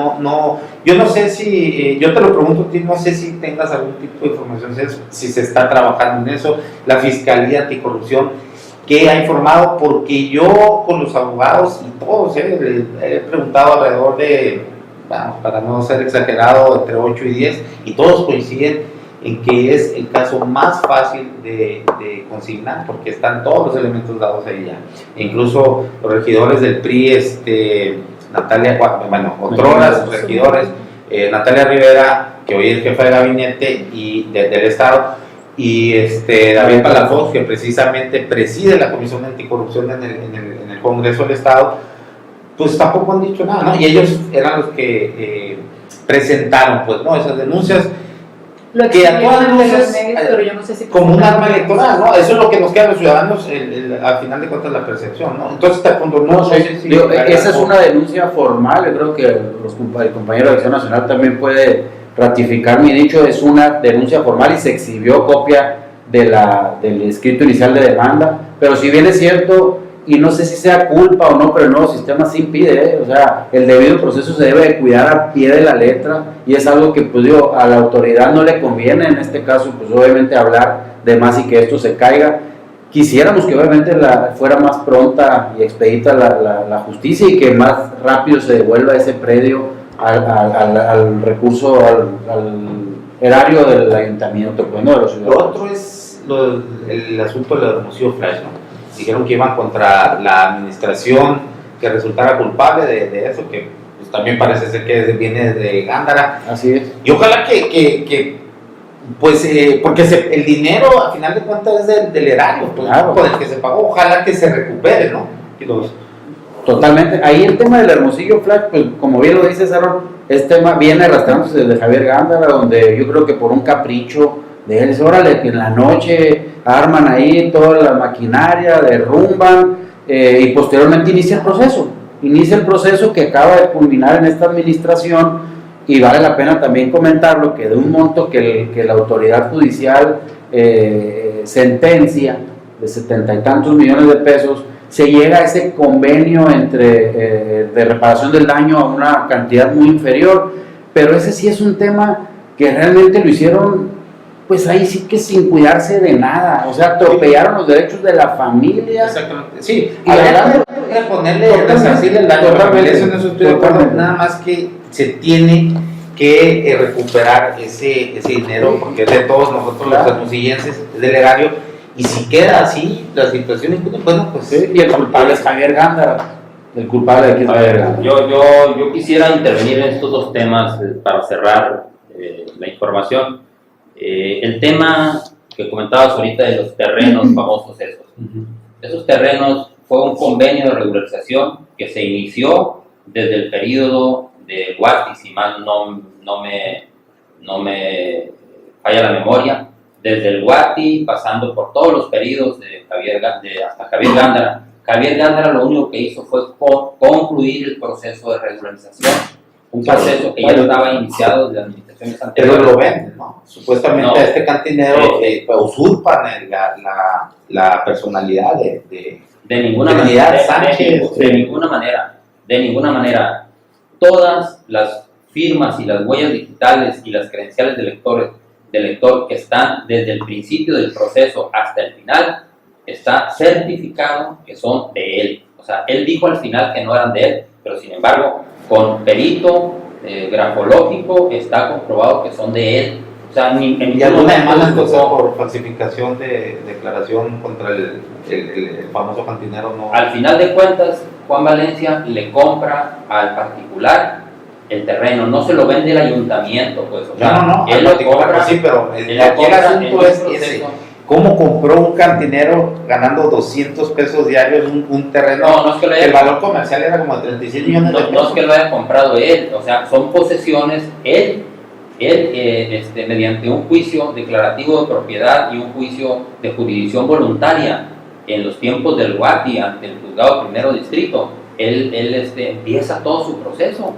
yo no sé si, yo te lo pregunto a ti, no sé si tengas algún tipo de información, si se está trabajando en eso, la Fiscalía Anticorrupción, ¿qué ha informado? Porque yo con los abogados y todos, he preguntado alrededor de, para no ser exagerado, entre 8 y 10, y todos coinciden en que es el caso más fácil de consignar, porque están todos los elementos dados ahí ya. E incluso los regidores del PRI, Natalia, otrora sus regidores, Natalia Rivera, que hoy es jefa de gabinete y del Estado, y David Palafox, que precisamente preside la Comisión Anticorrupción en el Congreso del Estado, pues tampoco han dicho nada, ¿no? Y ellos eran los que presentaron, pues, ¿no?, esas denuncias, lo que a todas luces, pero yo no sé si como un arma electoral, ¿no? Eso es lo que nos queda a los ciudadanos, al final de cuentas, la percepción, ¿no? Entonces, no sé si... esa es una denuncia formal, yo creo que el compañero de Acción Nacional también puede ratificar mi dicho, es una denuncia formal y se exhibió copia del escrito inicial de demanda, pero si bien es cierto, y no sé si sea culpa o no, pero el nuevo sistema sí impide, o sea, el debido proceso se debe de cuidar a pie de la letra, y es algo que, pues digo, a la autoridad no le conviene, en este caso, pues obviamente hablar de más y que esto se caiga. Quisiéramos que obviamente fuera más pronta y expedita la justicia, y que más rápido se devuelva ese predio al recurso, al erario del ayuntamiento, pues, ¿no?, de los ciudadanos. Lo otro es el asunto del Hermosillo Flash, ¿no? Dijeron que iban contra la administración que resultara culpable de eso, que pues también parece ser que viene de Gándara. Así es. Y ojalá que pues, porque el dinero, al final de cuentas, es del erario, pues, claro, por el que se pagó, ojalá que se recupere, ¿no? Totalmente. Ahí el tema del Hermosillo Flash, pues como bien lo dices, Aaron, viene arrastrándose desde Javier Gándara, donde yo creo que por un capricho de él, órale, que en la noche arman ahí toda la maquinaria, derrumban, y posteriormente inicia el proceso. inicia el proceso que acaba de culminar en esta administración, y vale la pena también comentarlo, que de un monto que la autoridad judicial sentencia de 70 y tantos millones de pesos, se llega a ese convenio de reparación del daño a una cantidad muy inferior, pero ese sí es un tema que realmente lo hicieron, pues ahí sí que sin cuidarse de nada, o sea, atropellaron los derechos de la familia. Exactamente, sí, Y habría que ponerle, resarcirle el daño a la familia, eso no estoy de acuerdo, Totalmente. nada más que se tiene que recuperar ese dinero, porque es de todos nosotros Claro. los hermosillenses, es del erario, y si queda así la situación, bueno, pues Sí, y el culpable es Javier Gándara, el culpable de aquí es A Javier ver, Gándara. yo quisiera intervenir en estos dos temas para cerrar la información. El tema que comentabas ahorita de los terrenos famosos esos terrenos fue un convenio de regularización que se inició desde el periodo de Guati, si mal no me falla la memoria, desde el Guati, pasando por todos los periodos hasta Javier Gándara. Javier Gándara lo único que hizo fue concluir el proceso de regularización, un proceso que ya estaba iniciado desde administraciones pero anteriores. lo venden, ¿no? Supuestamente No. a este cantinero usurpan la personalidad de De ninguna Trinidad manera, Sánchez. de ninguna manera. Todas las firmas y las huellas digitales y las credenciales del lector que están desde el principio del proceso hasta el final, está certificado que son de él. O sea, él dijo al final que no eran de él, pero sin embargo, con perito grafológico está comprobado que son de él. O sea, en y ningún alguna momento demanda entonces estuvo- por falsificación de declaración contra el famoso cantinero, ¿no? Al final de cuentas, Juan Valencia le compra al particular el terreno, no se lo vende el ayuntamiento, pues. O sea, No, él al lo particular, compra, pues sí, pero él lo aquí el compra en asunto un es proceso. ese. ¿Cómo compró un cantinero ganando 200 pesos diarios un terreno? No es que lo El haya, valor comercial era como de 36 millones de no es pesos. que lo haya comprado él, o sea, son posesiones, él mediante un juicio declarativo de propiedad y un juicio de jurisdicción voluntaria en los tiempos del Guati ante el juzgado primero distrito, él empieza todo su proceso.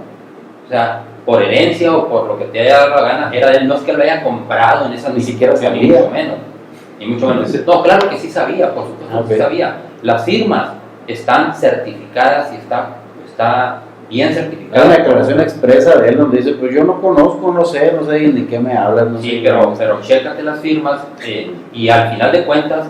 O sea, por herencia o por lo que te haya dado la gana, era de él, no es que lo haya comprado en esa Ni siquiera administración, sabía. ni mucho menos. Ni mucho menos. No, claro que sí sabía, por supuesto que sí Ok. sabía. Las firmas están certificadas y está bien Hay certificada. una declaración expresa de él donde dice, pues yo no conozco, no sé ni qué me hablas, no Sí, sé. pero chécate las firmas y al final de cuentas,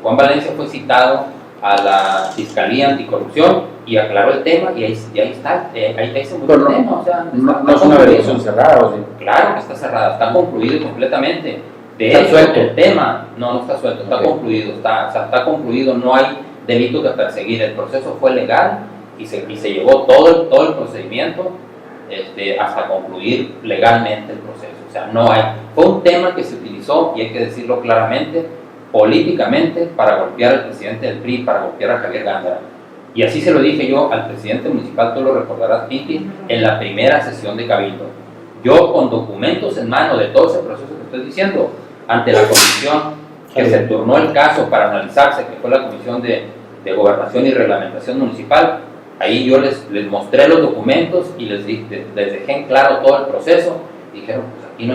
Juan Valencia fue citado a la Fiscalía Anticorrupción y aclaró el tema y ahí está, ahí se murió Pero el no- tema, o sea, No, está no es una concluido. averiguación cerrada, ¿o sí? Claro que está cerrada, está concluido completamente. De ¿Está hecho, suelto? el tema no está suelto, está Ok. concluido, está concluido, no hay delito que perseguir, el proceso fue legal y se llevó todo el procedimiento hasta concluir legalmente el proceso. O sea, no hay, fue un tema que se utilizó, y hay que decirlo claramente, políticamente para golpear al presidente del PRI, para golpear a Javier Gándara. Y así se lo dije yo al presidente municipal, tú lo recordarás, Piti, en la primera sesión de Cabildo. Yo con documentos en mano de todo ese proceso que estoy diciendo, ante la comisión que se turnó el caso para analizarse, que fue la Comisión de Gobernación y Reglamentación Municipal, ahí yo les mostré los documentos y les dejé en claro todo el proceso. Dijeron, pues aquí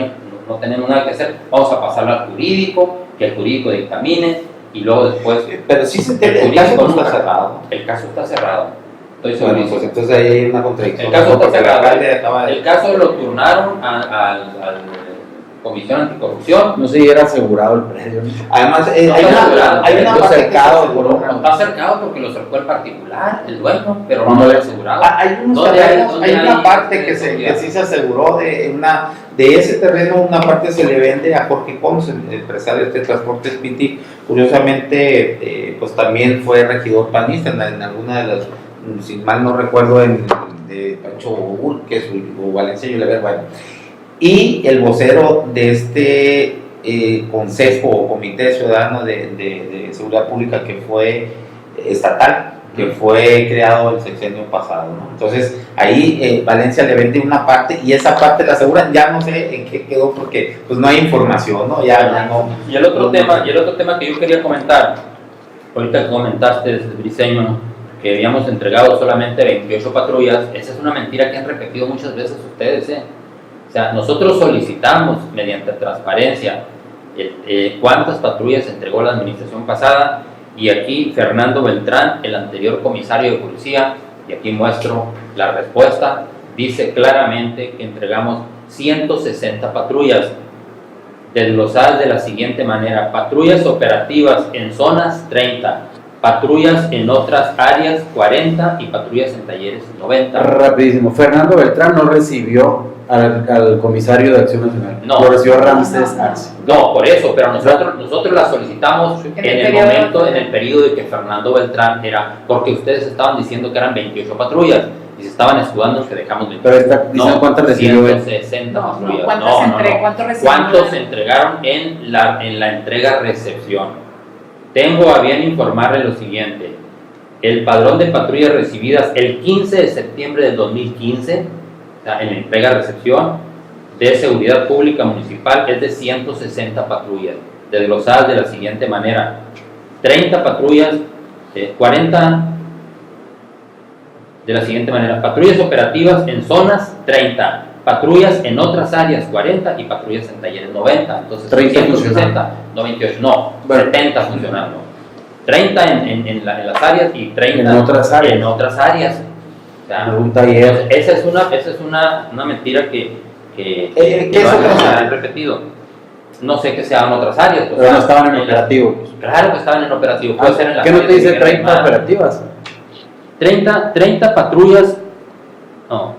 no tenemos nada que hacer, vamos a pasarlo al jurídico, que el jurídico dictamine y luego después Pero sí se entiende, el caso no está cerrado. el caso está cerrado. Estoy Bueno, segurísimo. pues entonces ahí hay una contradicción. El caso está porque el cerrado. alcalde acaba de- El caso lo turnaron al Comisión Anticorrupción. No sé si era asegurado el predio. Además, No, hay está asegurado. una Está parte que cercado se aseguró. por Está cercado porque lo cercó el particular, el dueño, pero No, no no, lo asegurado. Hay unos ¿Dónde hay- terrenos, dónde hay una hay parte que seguridad? sí se aseguró de ese terreno, una parte se le vende a Jorge Ponce, el empresario de Transportes Piti. Curiosamente, pues también fue regidor panista en alguna de las, si mal no recuerdo, de Pancho Urques o Valencia Yulever, bueno. Y el vocero de este consejo o comité ciudadano de seguridad pública que fue estatal, que fue creado el sexenio pasado, ¿no? Entonces ahí Valencia le vende una parte y esa parte la aseguran, ya no sé en qué quedó porque pues no hay información, ¿no? Ya no. Y el otro tema que yo quería comentar, ahorita que comentaste, Briseño, que habíamos entregado solamente 28 patrullas. Esa es una mentira que han repetido muchas veces ustedes. O sea, nosotros solicitamos mediante transparencia cuántas patrullas entregó la administración pasada, y aquí Fernando Beltrán, el anterior comisario de policía, y aquí muestro la respuesta, dice claramente que entregamos 160 patrullas, desglosadas de la siguiente manera: patrullas operativas en zonas 30, patrullas en otras áreas 40 y patrullas en talleres 90. Rapidísimo, Fernando Beltrán no recibió al comisario de Acción Nacional, No. lo recibió Ramsés Arce. No, por eso, pero nosotros la solicitamos en el momento, en el periodo de que Fernando Beltrán era, porque ustedes estaban diciendo que eran 28 patrullas y se estaban escudando que dejamos 28. Pero dicen cuántas recibió él. 160 patrullas. ¿Cuántos recibieron? ¿Cuántos se entregaron en la entrega-recepción? Tengo a bien informarle lo siguiente: el padrón de patrullas recibidas el 15 de septiembre del 2015, o sea, en la entrega-recepción de Seguridad Pública Municipal, es de 160 patrullas, desglosadas de la siguiente manera: 30 patrullas, 40, de la siguiente manera: patrullas operativas en zonas 30, patrullas en otras áreas 40 y patrullas en talleres 90. Entonces 30 160, no 28, no, bueno, 70 funcionando. 30 en las áreas y 30 en otras áreas. En otras áreas. O sea, Un taller. esa es una mentira que ¿qué es otra se área? han repetido. No sé que sean otras áreas. pues, Pero no estaban en operativo. Pues. Claro que estaban en operativo. Puede ser en las ¿Qué no te áreas dice de 30 Guerra operativas? 30 patrullas, no,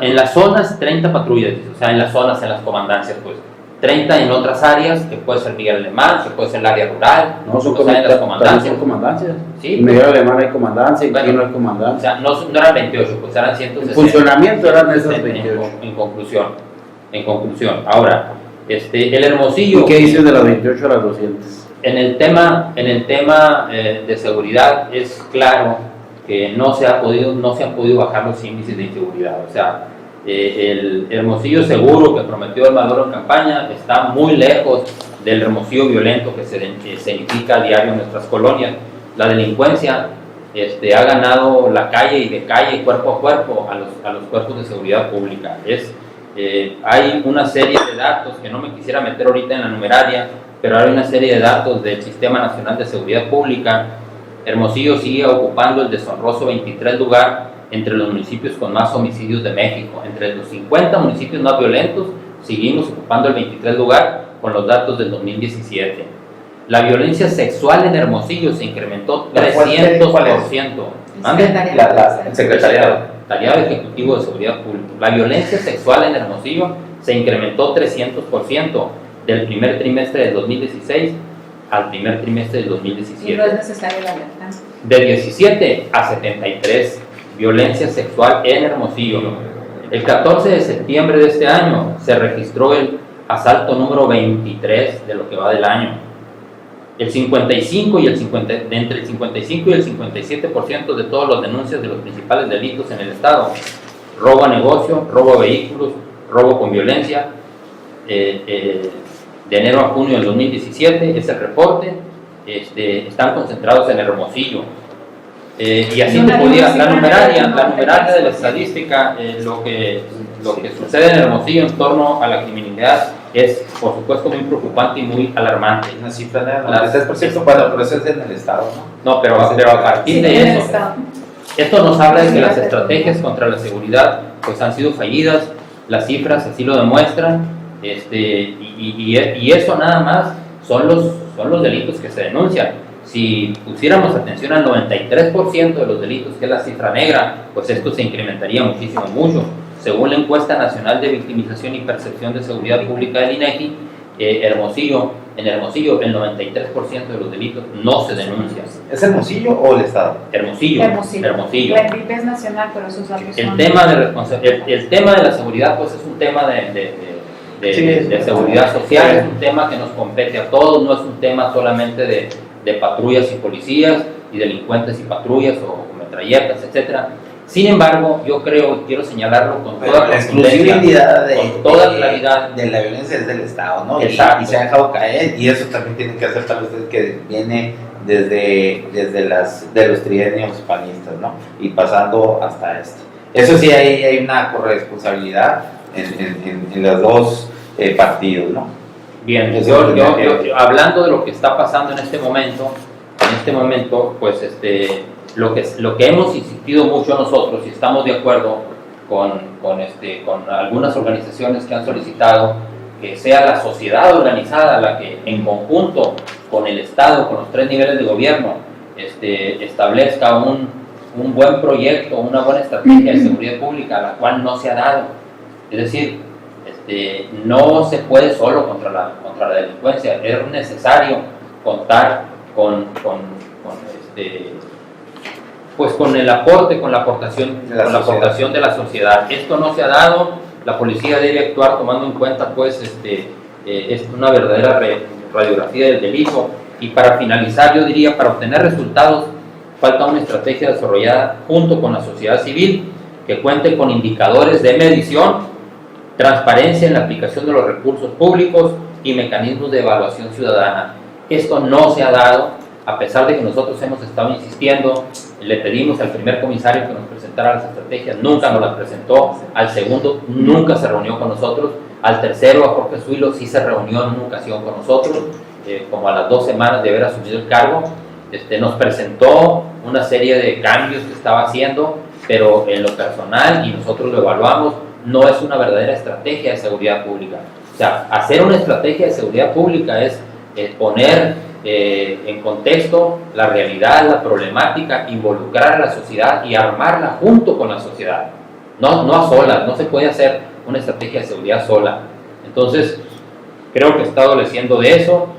en las zonas 30 patrullas, o sea, en las zonas, en las comandancias, pues 30 en otras áreas, que puede ser Miguel Alemán, que puede ser el área rural, No, son o sea, en las comandancias. Son comandancias. comandancias. Sí, En Miguel Alemán hay comandancia, en Bueno, Quino hay o comandancia. sea, no eran 28, pues eran En 160. funcionamiento eran esas En- 28. En conclusión, ahora, el Hermosillo. ¿Y qué dices de las 28 a las 200? En el tema de seguridad es claro que no se han podido bajar los índices de inseguridad. O sea, el Hermosillo seguro que prometió el Maduro en campaña está muy lejos del Hermosillo violento que se significa a diario en nuestras colonias. La delincuencia ha ganado la calle y de calle, cuerpo a cuerpo, a los cuerpos de seguridad pública. Hay una serie de datos que no me quisiera meter ahorita en la numeraria, pero hay una serie de datos del Sistema Nacional de Seguridad Pública. Hermosillo sigue ocupando el deshonroso 23 lugar entre los municipios con más homicidios de México. Entre los 50 municipios más violentos, seguimos ocupando el 23 lugar con los datos del 2017. La violencia sexual en Hermosillo se incrementó 300%. ¿Mande? El secretariado. Secretariado Ejecutivo de Seguridad Pública. La violencia sexual en Hermosillo se incrementó 300% del primer trimestre del 2016 al primer trimestre del Y no 2017. es necesaria la alerta. De 17 a 73, violencia sexual en Hermosillo. El 14 de septiembre de este año se registró el asalto número 23 de lo que va del año. Entre el 55 y el 57% de todas las denuncias de los principales delitos en el estado: robo a negocio, robo a vehículos, robo con violencia, de enero a junio del 2017 es el reporte, están concentrados en Hermosillo. Y así te podía, la numeraria de la estadística, lo que sucede en Hermosillo en torno a la criminalidad es, por supuesto, muy preocupante y muy alarmante. Una cifra de 93%, bueno, pero eso es en el estado, ¿no? No, pero a partir de eso, esto nos habla de que las estrategias contra la seguridad pues han sido fallidas, las cifras así lo demuestran, y eso nada más son los delitos que se denuncian. Si pusiéramos atención al 93% de los delitos, que es la cifra negra, pues esto se incrementaría mucho. Según la encuesta nacional de victimización y percepción de seguridad pública del INEGI, en Hermosillo el 93% de los delitos no se denuncian. ¿Es Hermosillo o el estado? Hermosillo. La EPIP es nacional, pero esos datos El son... tema de la seguridad pues es un tema de seguridad social, es un tema que nos compete a todos, no es un tema solamente de patrullas y policías y delincuentes y patrullas o metralletas, etcétera. Sin embargo, yo quiero señalarlo con toda la exclusividad con toda claridad de la violencia es del Estado, ¿no? Y Exacto. se ha dejado caer, y eso también tienen que aceptar ustedes, que viene de los trienios panistas, ¿no? Y pasando hasta este. Eso sí, hay una corresponsabilidad en los dos partidos, ¿no? Bien, Eso yo, hablando de lo que está pasando en este momento, pues lo que hemos insistido mucho nosotros, y estamos de acuerdo con algunas organizaciones que han solicitado que sea la sociedad organizada la que en conjunto con el Estado, con los 3 niveles de gobierno, establezca un buen proyecto, una buena estrategia de seguridad pública, la cual no se ha dado. Es decir, no se puede solo contra la delincuencia, es necesario contar con el aporte, con la aportación de la sociedad. Esto no se ha dado. La policía debe actuar tomando en cuenta, pues, es una verdadera radiografía del delito. Y para finalizar, yo diría, para obtener resultados, falta una estrategia desarrollada junto con la sociedad civil que cuente con indicadores de medición, transparencia en la aplicación de los recursos públicos y mecanismos de evaluación ciudadana. Esto no se ha dado, a pesar de que nosotros hemos estado insistiendo. Le pedimos al primer comisario que nos presentara las estrategias, nunca nos las presentó. Al segundo, nunca se reunió con nosotros. Al tercero, a Jorge Zuilo, sí se reunió en una ocasión con nosotros, como a las 2 semanas de haber asumido el cargo. Nos presentó una serie de cambios que estaba haciendo, pero en lo personal, y nosotros lo evaluamos, no es una verdadera estrategia de seguridad pública. O sea, hacer una estrategia de seguridad pública es poner en contexto la realidad, la problemática, involucrar a la sociedad y armarla junto con la sociedad, no a solas. No se puede hacer una estrategia de seguridad sola. Entonces, creo que está adoleciendo de eso.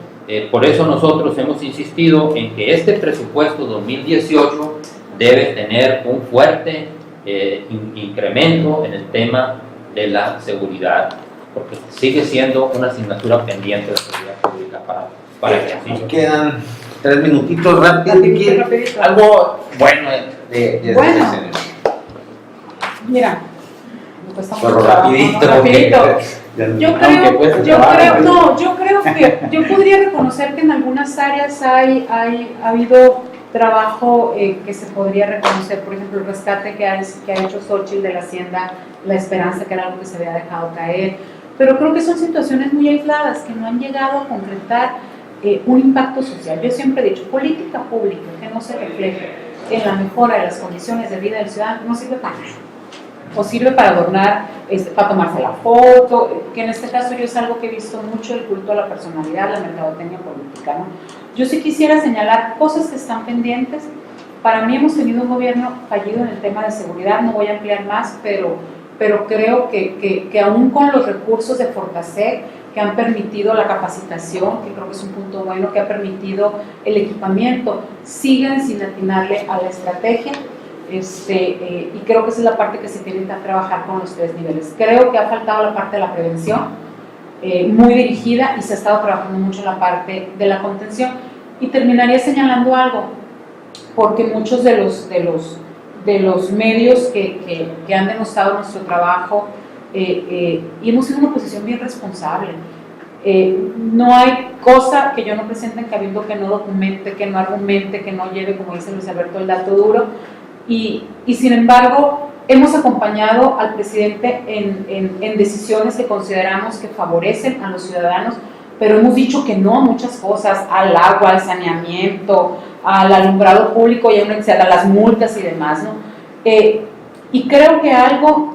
Por eso nosotros hemos insistido en que este presupuesto 2018 debe tener un fuerte incremento en el tema de la seguridad, porque sigue siendo una asignatura pendiente de la seguridad pública para el ejercicio. Nos quedan 3 minutitos rapidito. Algo bueno de Bueno. Mira, me cuesta mucho Pero trabajo, rapidito. ¿no? Rapidito. Porque- Yo creo que yo podría reconocer que en algunas áreas ha habido trabajo que se podría reconocer, por ejemplo, el rescate que ha hecho Xochitl de la Hacienda, La Esperanza, que era algo que se había dejado caer, pero creo que son situaciones muy aisladas que no han llegado a concretar un impacto social. Yo siempre he dicho, política pública que no se refleje en la mejora de las condiciones de vida del ciudadano no sirve para nada. O sirve para adornar, para tomarse la foto, que en este caso yo es algo que he visto mucho, el culto a la personalidad, la mercadotecnia política, ¿no? Yo sí quisiera señalar cosas que están pendientes. Para mí hemos tenido un gobierno fallido en el tema de seguridad, no voy a ampliar más, pero creo que aún con los recursos de Fortasec, que han permitido la capacitación, que creo que es un punto bueno, que ha permitido el equipamiento, siguen sin atinarle a la estrategia. Y creo que esa es la parte que se tiene que trabajar con los 3 niveles. Creo que ha faltado la parte de la prevención, muy dirigida, y se ha estado trabajando mucho en la parte de la contención. Y terminaría señalando algo, porque muchos de los medios que han demostrado nuestro trabajo, y hemos sido una oposición bien responsable. No hay cosa que yo no presente en Cabildo que no documente, que no argumente, que no lleve, como dice Luis Alberto, el dato duro. Y sin embargo, hemos acompañado al presidente en decisiones que consideramos que favorecen a los ciudadanos, pero hemos dicho que no a muchas cosas, al agua, al saneamiento, al alumbrado público y a las multas y demás, ¿no? Y creo que algo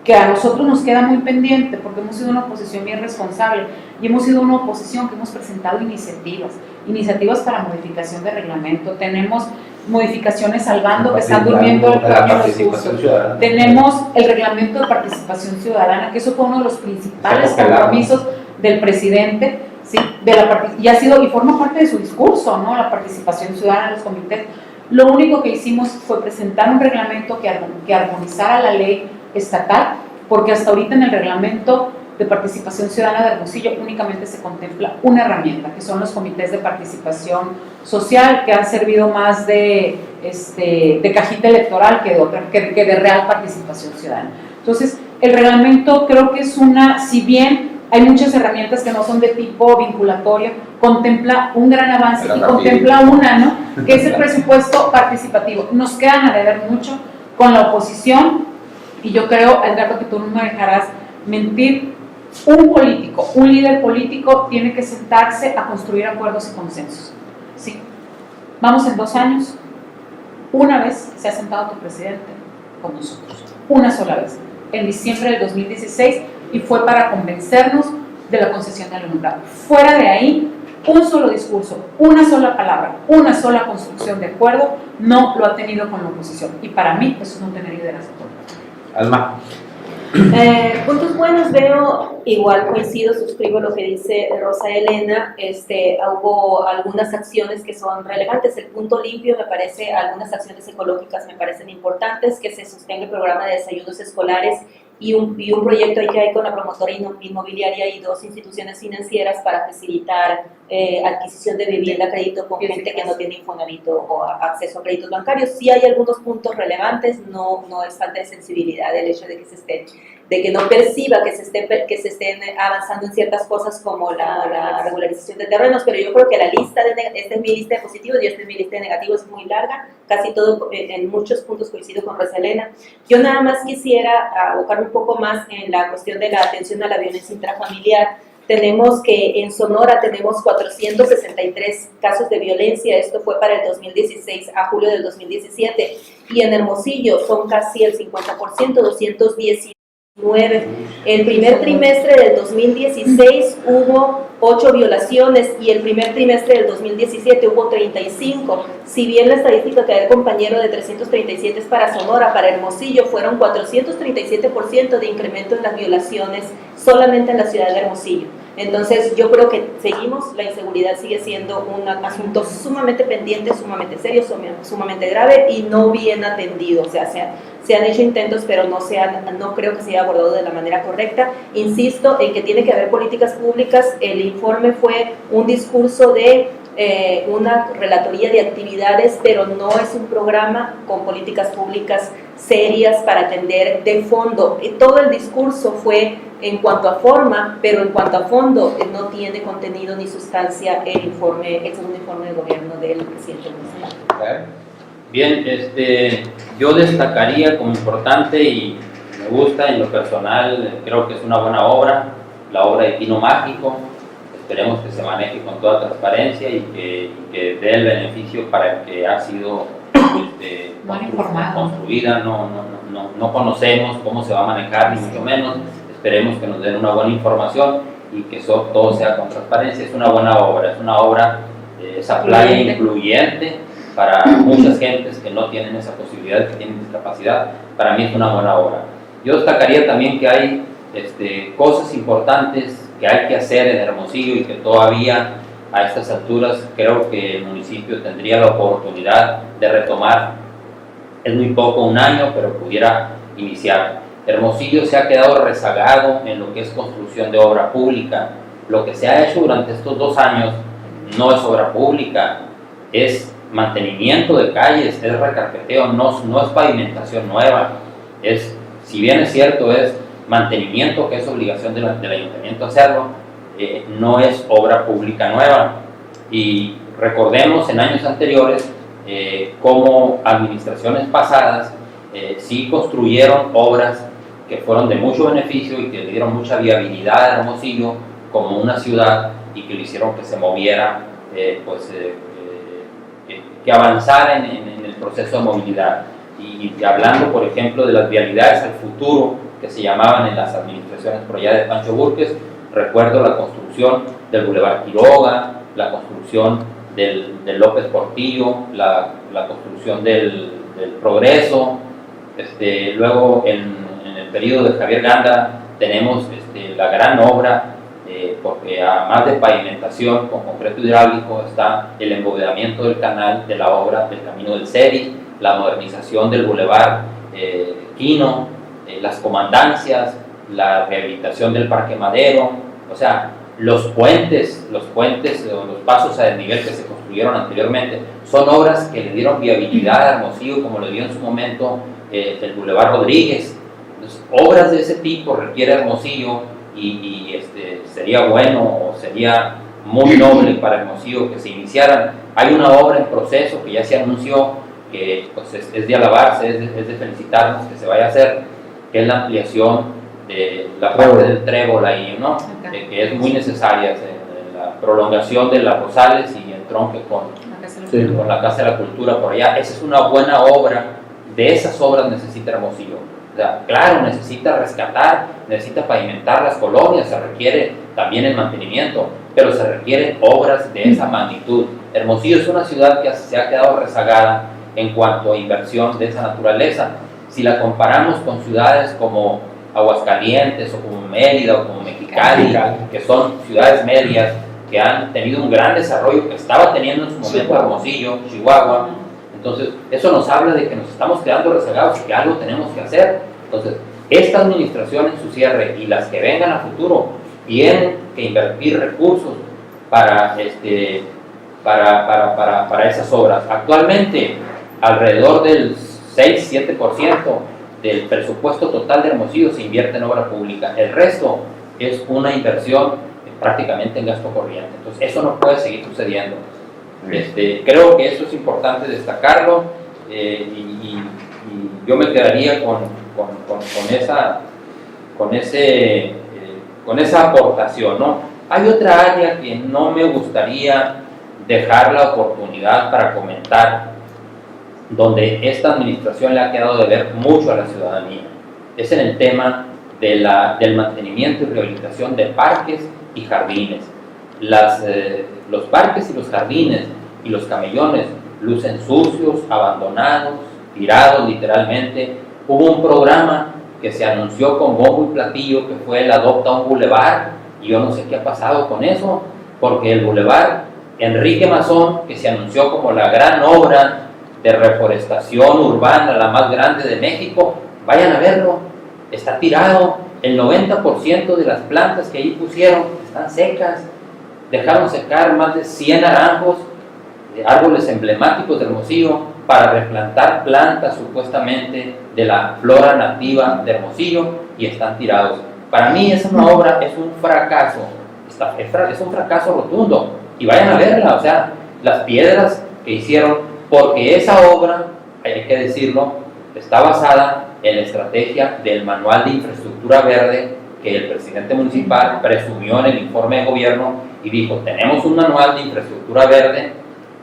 que a nosotros nos queda muy pendiente, porque hemos sido una oposición bien responsable y hemos sido una oposición que hemos presentado iniciativas para modificación de reglamento. Tenemos modificaciones salvando que están durmiendo el la sueño participación los ciudadana. Tenemos el reglamento de participación ciudadana, que eso fue uno de los principales compromisos del presidente, ¿sí? Y forma parte de su discurso, ¿no? La participación ciudadana en los comités. Lo único que hicimos fue presentar un reglamento que armonizara la ley estatal, porque hasta ahorita en el reglamento de participación ciudadana de Hermosillo únicamente se contempla una herramienta, que son los comités de participación social, que han servido más de cajita electoral que de real participación ciudadana. Entonces, el reglamento creo que es si bien hay muchas herramientas que no son de tipo vinculatorio, contempla un gran avance y contempla una, ¿no? Que es el presupuesto participativo. Nos quedan a deber mucho con la oposición y yo creo, Edgardo, que tú no me dejarás mentir. Un político, un líder político tiene que sentarse a construir acuerdos y consensos. ¿Sí? Vamos en 2 años. Una vez se ha sentado tu presidente con nosotros, una sola vez, en diciembre del 2016, y fue para convencernos de la concesión del alumbrado. Fuera de ahí, un solo discurso, una sola palabra, una sola construcción de acuerdo, no lo ha tenido con la oposición. Y para mí, eso es no tener liderazgo. Alma. Puntos buenos veo, igual coincido, suscribo lo que dice Rosa Elena. Hubo algunas acciones que son relevantes. El punto limpio me parece, algunas acciones ecológicas me parecen importantes, que se sostenga el programa de desayunos escolares y un proyecto ahí que hay con la promotora inmobiliaria y 2 instituciones financieras para facilitar adquisición de vivienda a crédito con gente que no tiene Infonavit o acceso a créditos bancarios. Sí hay algunos puntos relevantes, no es falta de sensibilidad el hecho de que no perciba que se estén avanzando en ciertas cosas como la regularización de terrenos, pero yo creo que la lista esta es mi lista de positivos y esta es mi lista de negativos, es muy larga, casi todo, en muchos puntos coincido con Rosa Elena. Yo nada más quisiera abocarme un poco más en la cuestión de la atención a la violencia intrafamiliar. Tenemos que en Sonora tenemos 463 casos de violencia, esto fue para el 2016 a julio del 2017, y en Hermosillo son casi el 50%, 219. El primer trimestre del 2016 hubo 8 violaciones y el primer trimestre del 2017 hubo 35. Si bien la estadística que da el compañero de 337 es para Sonora, para Hermosillo fueron 437% de incremento en las violaciones solamente en la ciudad de Hermosillo. Entonces yo creo que seguimos, la inseguridad sigue siendo un asunto sumamente pendiente, sumamente serio, sumamente grave y no bien atendido. O sea, se han hecho intentos, pero no creo que se haya abordado de la manera correcta. Insisto en que tiene que haber políticas públicas. El informe fue un discurso de una relatoría de actividades, pero no es un programa con políticas públicas serias para atender de fondo. Todo el discurso fue en cuanto a forma, pero en cuanto a fondo no tiene contenido ni sustancia el segundo informe de gobierno del presidente municipal. Bien, yo destacaría como importante y me gusta en lo personal, creo que es una buena obra, la obra de Pino Mágico. Esperemos que se maneje con toda transparencia y que dé el beneficio para el que ha sido construida. No conocemos cómo se va a manejar, ni mucho menos. Esperemos que nos den una buena información y que todo sea con transparencia. Es una buena obra, es una obra, esa playa incluyente para muchas gentes que no tienen esa posibilidad, que tienen discapacidad. Para mí es una buena obra. Yo destacaría también que hay cosas importantes que hay que hacer en Hermosillo y que todavía a estas alturas creo que el municipio tendría la oportunidad de retomar. Es muy poco, 1 año, pero pudiera iniciar. Hermosillo se ha quedado rezagado en lo que es construcción de obra pública. Lo que se ha hecho durante estos 2 años no es obra pública, es mantenimiento de calles, es recarpeteo, no es pavimentación nueva. Si bien es cierto, es mantenimiento, que es obligación del ayuntamiento hacerlo, no es obra pública nueva. Y recordemos en años anteriores cómo administraciones pasadas sí construyeron obras que fueron de mucho beneficio y que le dieron mucha viabilidad a Hermosillo como una ciudad y que le hicieron que se moviera, que avanzara en el proceso de movilidad. Y hablando, por ejemplo, de las vialidades al futuro que se llamaban en las administraciones por allá de Pancho Burques, recuerdo la construcción del Boulevard Quiroga, la construcción del López Portillo, la construcción del Progreso. Luego en el periodo de Javier Ganda tenemos la gran obra, porque además de pavimentación con concreto hidráulico está el embovedamiento del canal de la obra del Camino del Seri, la modernización del Boulevard Quino, las comandancias, la rehabilitación del Parque Madero. O sea, los puentes o los pasos a desnivel que se construyeron anteriormente son obras que le dieron viabilidad a Hermosillo, como le dio en su momento el Boulevard Rodríguez. Entonces, obras de ese tipo requiere Hermosillo y sería bueno o sería muy noble para Hermosillo que se iniciaran. Hay una obra en proceso que ya se anunció, que pues, es de alabarse, es de felicitarnos que se vaya a hacer, que es la ampliación de la parte del Trébol ahí, ¿no? Que es muy necesaria, la prolongación de las Rosales y el tronque con la Casa de la Cultura por allá. Esa es una buena obra, de esas obras necesita Hermosillo. O sea, claro, necesita rescatar, necesita pavimentar las colonias, se requiere también el mantenimiento, pero se requieren obras de esa magnitud. Hermosillo es una ciudad que se ha quedado rezagada en cuanto a inversión de esa naturaleza. Si la comparamos con ciudades como Aguascalientes o como Mérida o como Mexicali, que son ciudades medias que han tenido un gran desarrollo, que estaba teniendo en su momento Hermosillo, Chihuahua, entonces eso nos habla de que nos estamos quedando rezagados y que algo tenemos que hacer. Entonces, esta administración en su cierre y las que vengan a futuro tienen que invertir recursos para esas obras. Actualmente, alrededor del 6-7% del presupuesto total de Hermosillo se invierte en obra pública. El resto es una inversión prácticamente en gasto corriente. Entonces, eso no puede seguir sucediendo. Creo que eso es importante destacarlo, y yo me quedaría con esa aportación, ¿no? Hay otra área que no me gustaría dejar la oportunidad para comentar, donde esta administración le ha quedado de ver mucho a la ciudadanía. Es en el tema del mantenimiento y rehabilitación de parques y jardines. Los parques y los jardines y los camellones lucen sucios, abandonados, tirados literalmente. Hubo un programa que se anunció con bombo y platillo, que fue el Adopta un Boulevard, y yo no sé qué ha pasado con eso, porque el Boulevard Enrique Mazón, que se anunció como la gran obra de reforestación urbana, la más grande de México, vayan a verlo, está tirado. El 90% de las plantas que ahí pusieron están secas. Dejaron secar más de 100 naranjos, de árboles emblemáticos de Hermosillo, para replantar plantas supuestamente de la flora nativa de Hermosillo, y están tirados. Para mí esa obra es un fracaso, es un fracaso rotundo, y vayan a verla, o sea, las piedras que hicieron, porque esa obra, hay que decirlo, está basada en la estrategia del Manual de Infraestructura Verde que el presidente municipal presumió en el informe de gobierno y dijo: tenemos un manual de infraestructura verde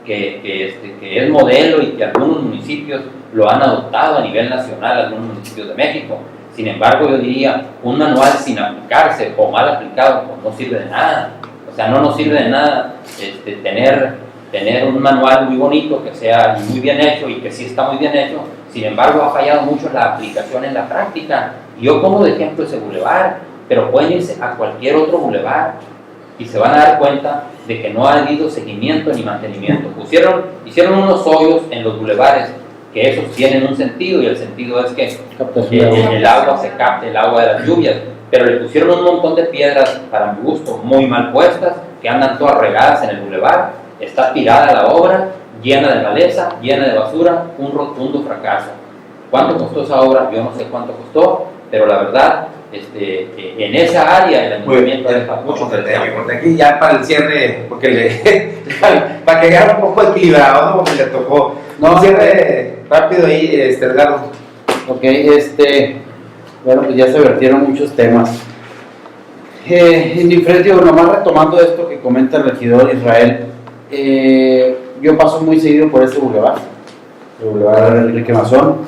que es modelo y que algunos municipios lo han adoptado a nivel nacional, algunos municipios de México. Sin embargo, yo diría, un manual sin aplicarse o mal aplicado pues no sirve de nada. O sea, no nos sirve de nada tener un manual muy bonito, que sea muy bien hecho y que sí está muy bien hecho. Sin embargo, ha fallado mucho la aplicación en la práctica. Yo pongo de ejemplo ese bulevar, pero pueden irse a cualquier otro bulevar y se van a dar cuenta de que no ha habido seguimiento ni mantenimiento. Hicieron unos hoyos en los bulevares, que esos tienen un sentido, y el sentido es que el agua se capte, el agua de las lluvias, pero le pusieron un montón de piedras, para mi gusto, muy mal puestas, que andan todas regadas en el bulevar. Está tirada la obra, llena de maleza, llena de basura, un rotundo fracaso. ¿Cuánto costó esa obra? Yo no sé cuánto costó, pero la verdad, en esa área el ayuntamiento deja mucho que desear. Aquí ya para el cierre, porque para que quedara un poco equilibrado, ¿no? Porque le tocó un cierre rápido ahí, Edgardo. Ok, bueno, pues ya se vertieron muchos temas. En diferente, nomás retomando esto que comenta el regidor Israel, yo paso muy seguido por ese bulevar, el bulevar Enrique Mazón.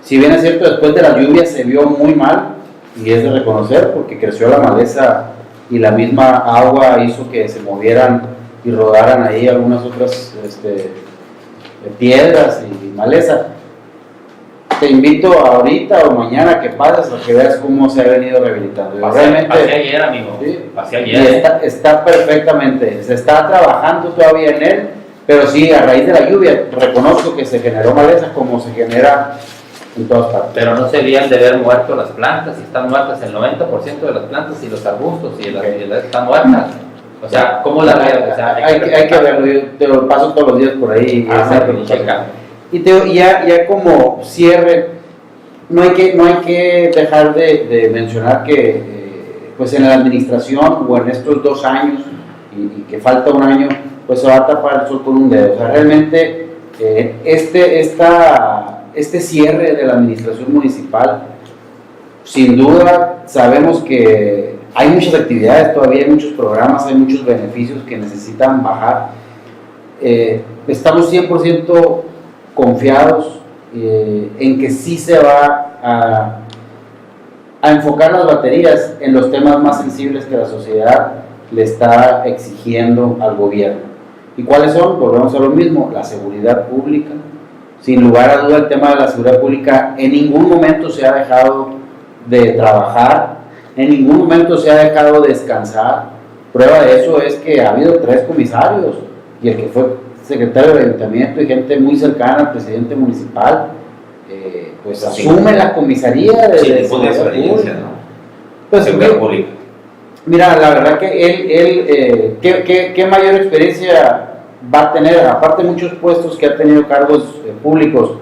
Si bien es cierto, después de la lluvia se vio muy mal, y es de reconocer, porque creció la maleza y la misma agua hizo que se movieran y rodaran ahí algunas otras piedras y maleza. Te invito ahorita o mañana que pases a que veas cómo se ha venido rehabilitando. Pasé ayer, amigo. Sí, pasé ayer. Y está perfectamente, se está trabajando todavía en él, pero sí, a raíz de la lluvia, reconozco que se generó maleza como se genera en todas partes. Pero no se debían de haber muerto las plantas, y están muertas el 90% de las plantas, y los arbustos y las están muertas. O sea, ¿cómo la veo? O sea, hay que verlo, yo te lo paso todos los días por ahí. Y ya como cierre, no hay que dejar de mencionar que pues en la administración o en estos 2 años y que falta 1 año, pues se va a tapar el sol con un dedo. O sea, realmente este cierre de la administración municipal, sin duda sabemos que hay muchas actividades, todavía hay muchos programas, hay muchos beneficios que necesitan bajar. Estamos 100% confiados en que sí se va a enfocar las baterías en los temas más sensibles que la sociedad le está exigiendo al gobierno. ¿Y cuáles son? Volvemos a lo mismo, la seguridad pública. Sin lugar a duda, el tema de la seguridad pública en ningún momento se ha dejado de trabajar, en ningún momento se ha dejado de descansar. Prueba de eso es que ha habido 3 comisarios y el que fue secretario del ayuntamiento y gente muy cercana al presidente municipal, pues asume la comisaría de Sí, seguridad pública. ¿no? Pues, Seguridad pública. mira, la verdad que él ¿qué mayor experiencia va a tener? Aparte de muchos puestos que ha tenido cargos públicos,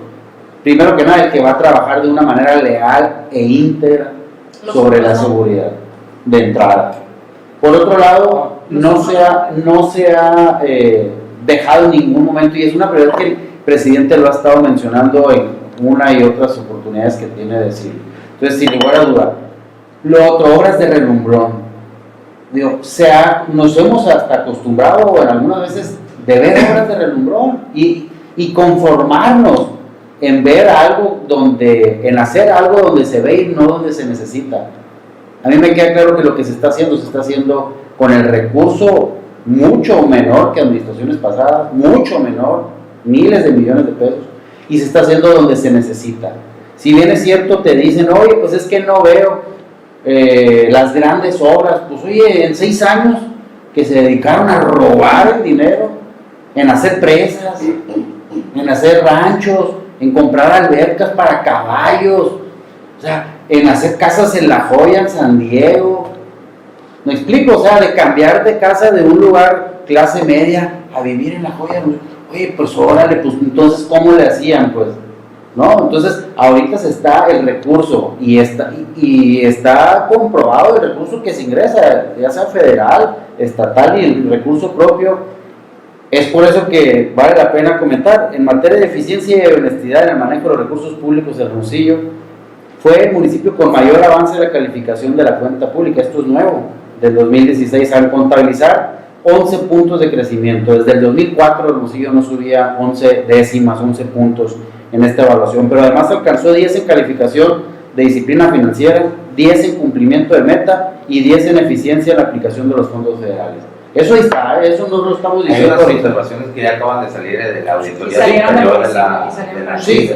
primero que nada, el que va a trabajar de una manera leal e íntegra sobre la seguridad de entrada. Por otro lado, no se ha dejado en ningún momento, y es una prioridad que el presidente lo ha estado mencionando en una y otras oportunidades que tiene de decir. Entonces, sin lugar a duda, lo otro, obras de relumbrón. Digo, nos hemos hasta acostumbrado en algunas veces de ver obras de relumbrón y conformarnos en ver algo en hacer algo donde se ve y no donde se necesita. A mí me queda claro que lo que se está haciendo con el recurso mucho menor que administraciones pasadas, mucho menor, miles de millones de pesos, y se está haciendo donde se necesita. Si bien es cierto, te dicen, oye, pues es que no veo las grandes obras, pues oye, en 6 años que se dedicaron a robar el dinero, en hacer presas, en hacer ranchos, en comprar albercas para caballos, o sea, en hacer casas en La Joya, en San Diego. ¿Me explico? O sea, de cambiar de casa de un lugar clase media a vivir en La Joya. Oye, pues órale, pues entonces, ¿cómo le hacían? Pues, ¿no? Entonces, ahorita se está el recurso y está comprobado el recurso que se ingresa, ya sea federal, estatal y el recurso propio. Es por eso que vale la pena comentar. En materia de eficiencia y honestidad en el manejo de los recursos públicos, Hermosillo fue el municipio con mayor avance de la calificación de la cuenta pública. Esto es nuevo, del 2016, al contabilizar 11 puntos de crecimiento. Desde el 2004 Hermosillo no subía 11 décimas, 11 puntos en esta evaluación, pero además alcanzó 10 en calificación de disciplina financiera, 10 en cumplimiento de meta y 10 en eficiencia en la aplicación de los fondos federales. Eso ahí está, eso no lo estamos Hay diciendo. unas observaciones que ya acaban de salir de la auditoría salieron superior de la Sí,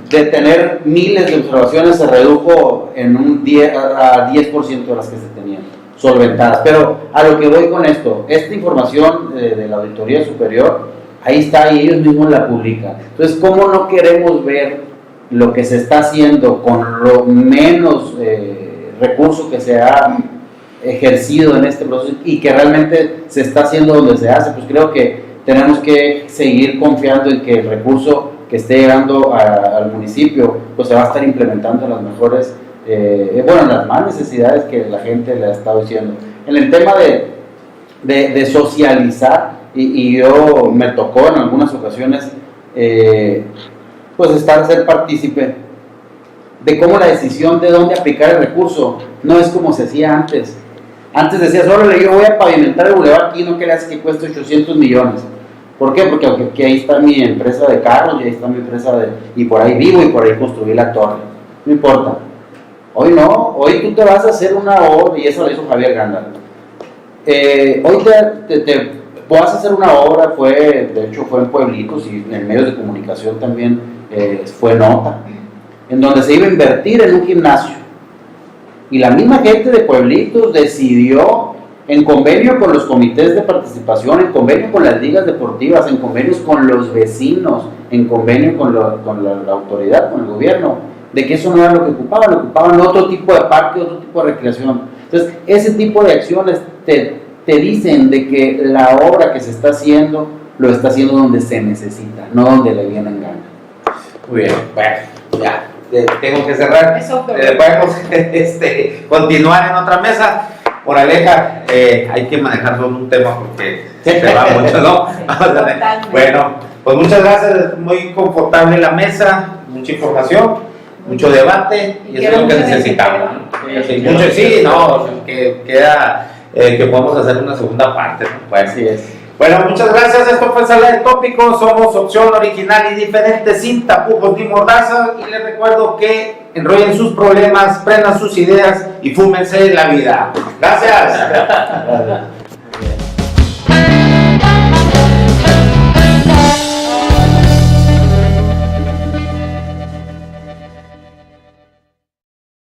de tener miles de observaciones se redujo en un 10 a 10% de las que se tenían solventadas. Pero a lo que voy con esto, esta información de la auditoría superior, ahí está y ellos mismos la publican. Entonces, ¿cómo no queremos ver lo que se está haciendo con lo menos recurso que se ha ejercido en este proceso y que realmente se está haciendo donde se hace? Pues creo que tenemos que seguir confiando en que el recurso que esté llegando al municipio pues se va a estar implementando en las mejores, en las más necesidades que la gente le ha estado diciendo. En el tema de socializar, y yo me tocó en algunas ocasiones pues ser partícipe de cómo la decisión de dónde aplicar el recurso no es como se hacía antes. Antes decías, órale, yo voy a pavimentar el bulevar aquí, no creas que cueste 800 millones. ¿Por qué? Porque aquí ahí está mi empresa de carros, y ahí está mi empresa y por ahí vivo y por ahí construí la torre. No importa. Hoy no, hoy tú te vas a hacer una obra, y eso lo hizo Javier Gándara. Hoy te vas a hacer una obra, de hecho fue en Pueblitos y en medios de comunicación también fue nota, en donde se iba a invertir en un gimnasio. Y la misma gente de Pueblitos decidió, en convenio con los comités de participación, en convenio con las ligas deportivas, en convenios con los vecinos, en convenio con la autoridad, con el gobierno, de que eso no era lo que ocupaban otro tipo de parque, otro tipo de recreación. Entonces, ese tipo de acciones te dicen de que la obra que se está haciendo, lo está haciendo donde se necesita, no donde le viene en gana. Muy bien, bueno, ya. tengo que cerrar. Eso fue. Podemos continuar en otra mesa. Moraleja, hay que manejar solo un tema porque se va mucho, ¿no? Totalmente. Bueno, pues muchas gracias, muy confortable la mesa, mucha información, mucho debate, y eso es lo que necesitamos, ¿no? Sí, mucho, sí, no, que queda, que podemos hacer una segunda parte, ¿no? Bueno, Así es. bueno, muchas gracias, esto fue Sala de Tópicos, somos opción original y diferente, sin tapujos ni mordazas, y les recuerdo que enrollen sus problemas, prendan sus ideas y fúmense la vida. Gracias.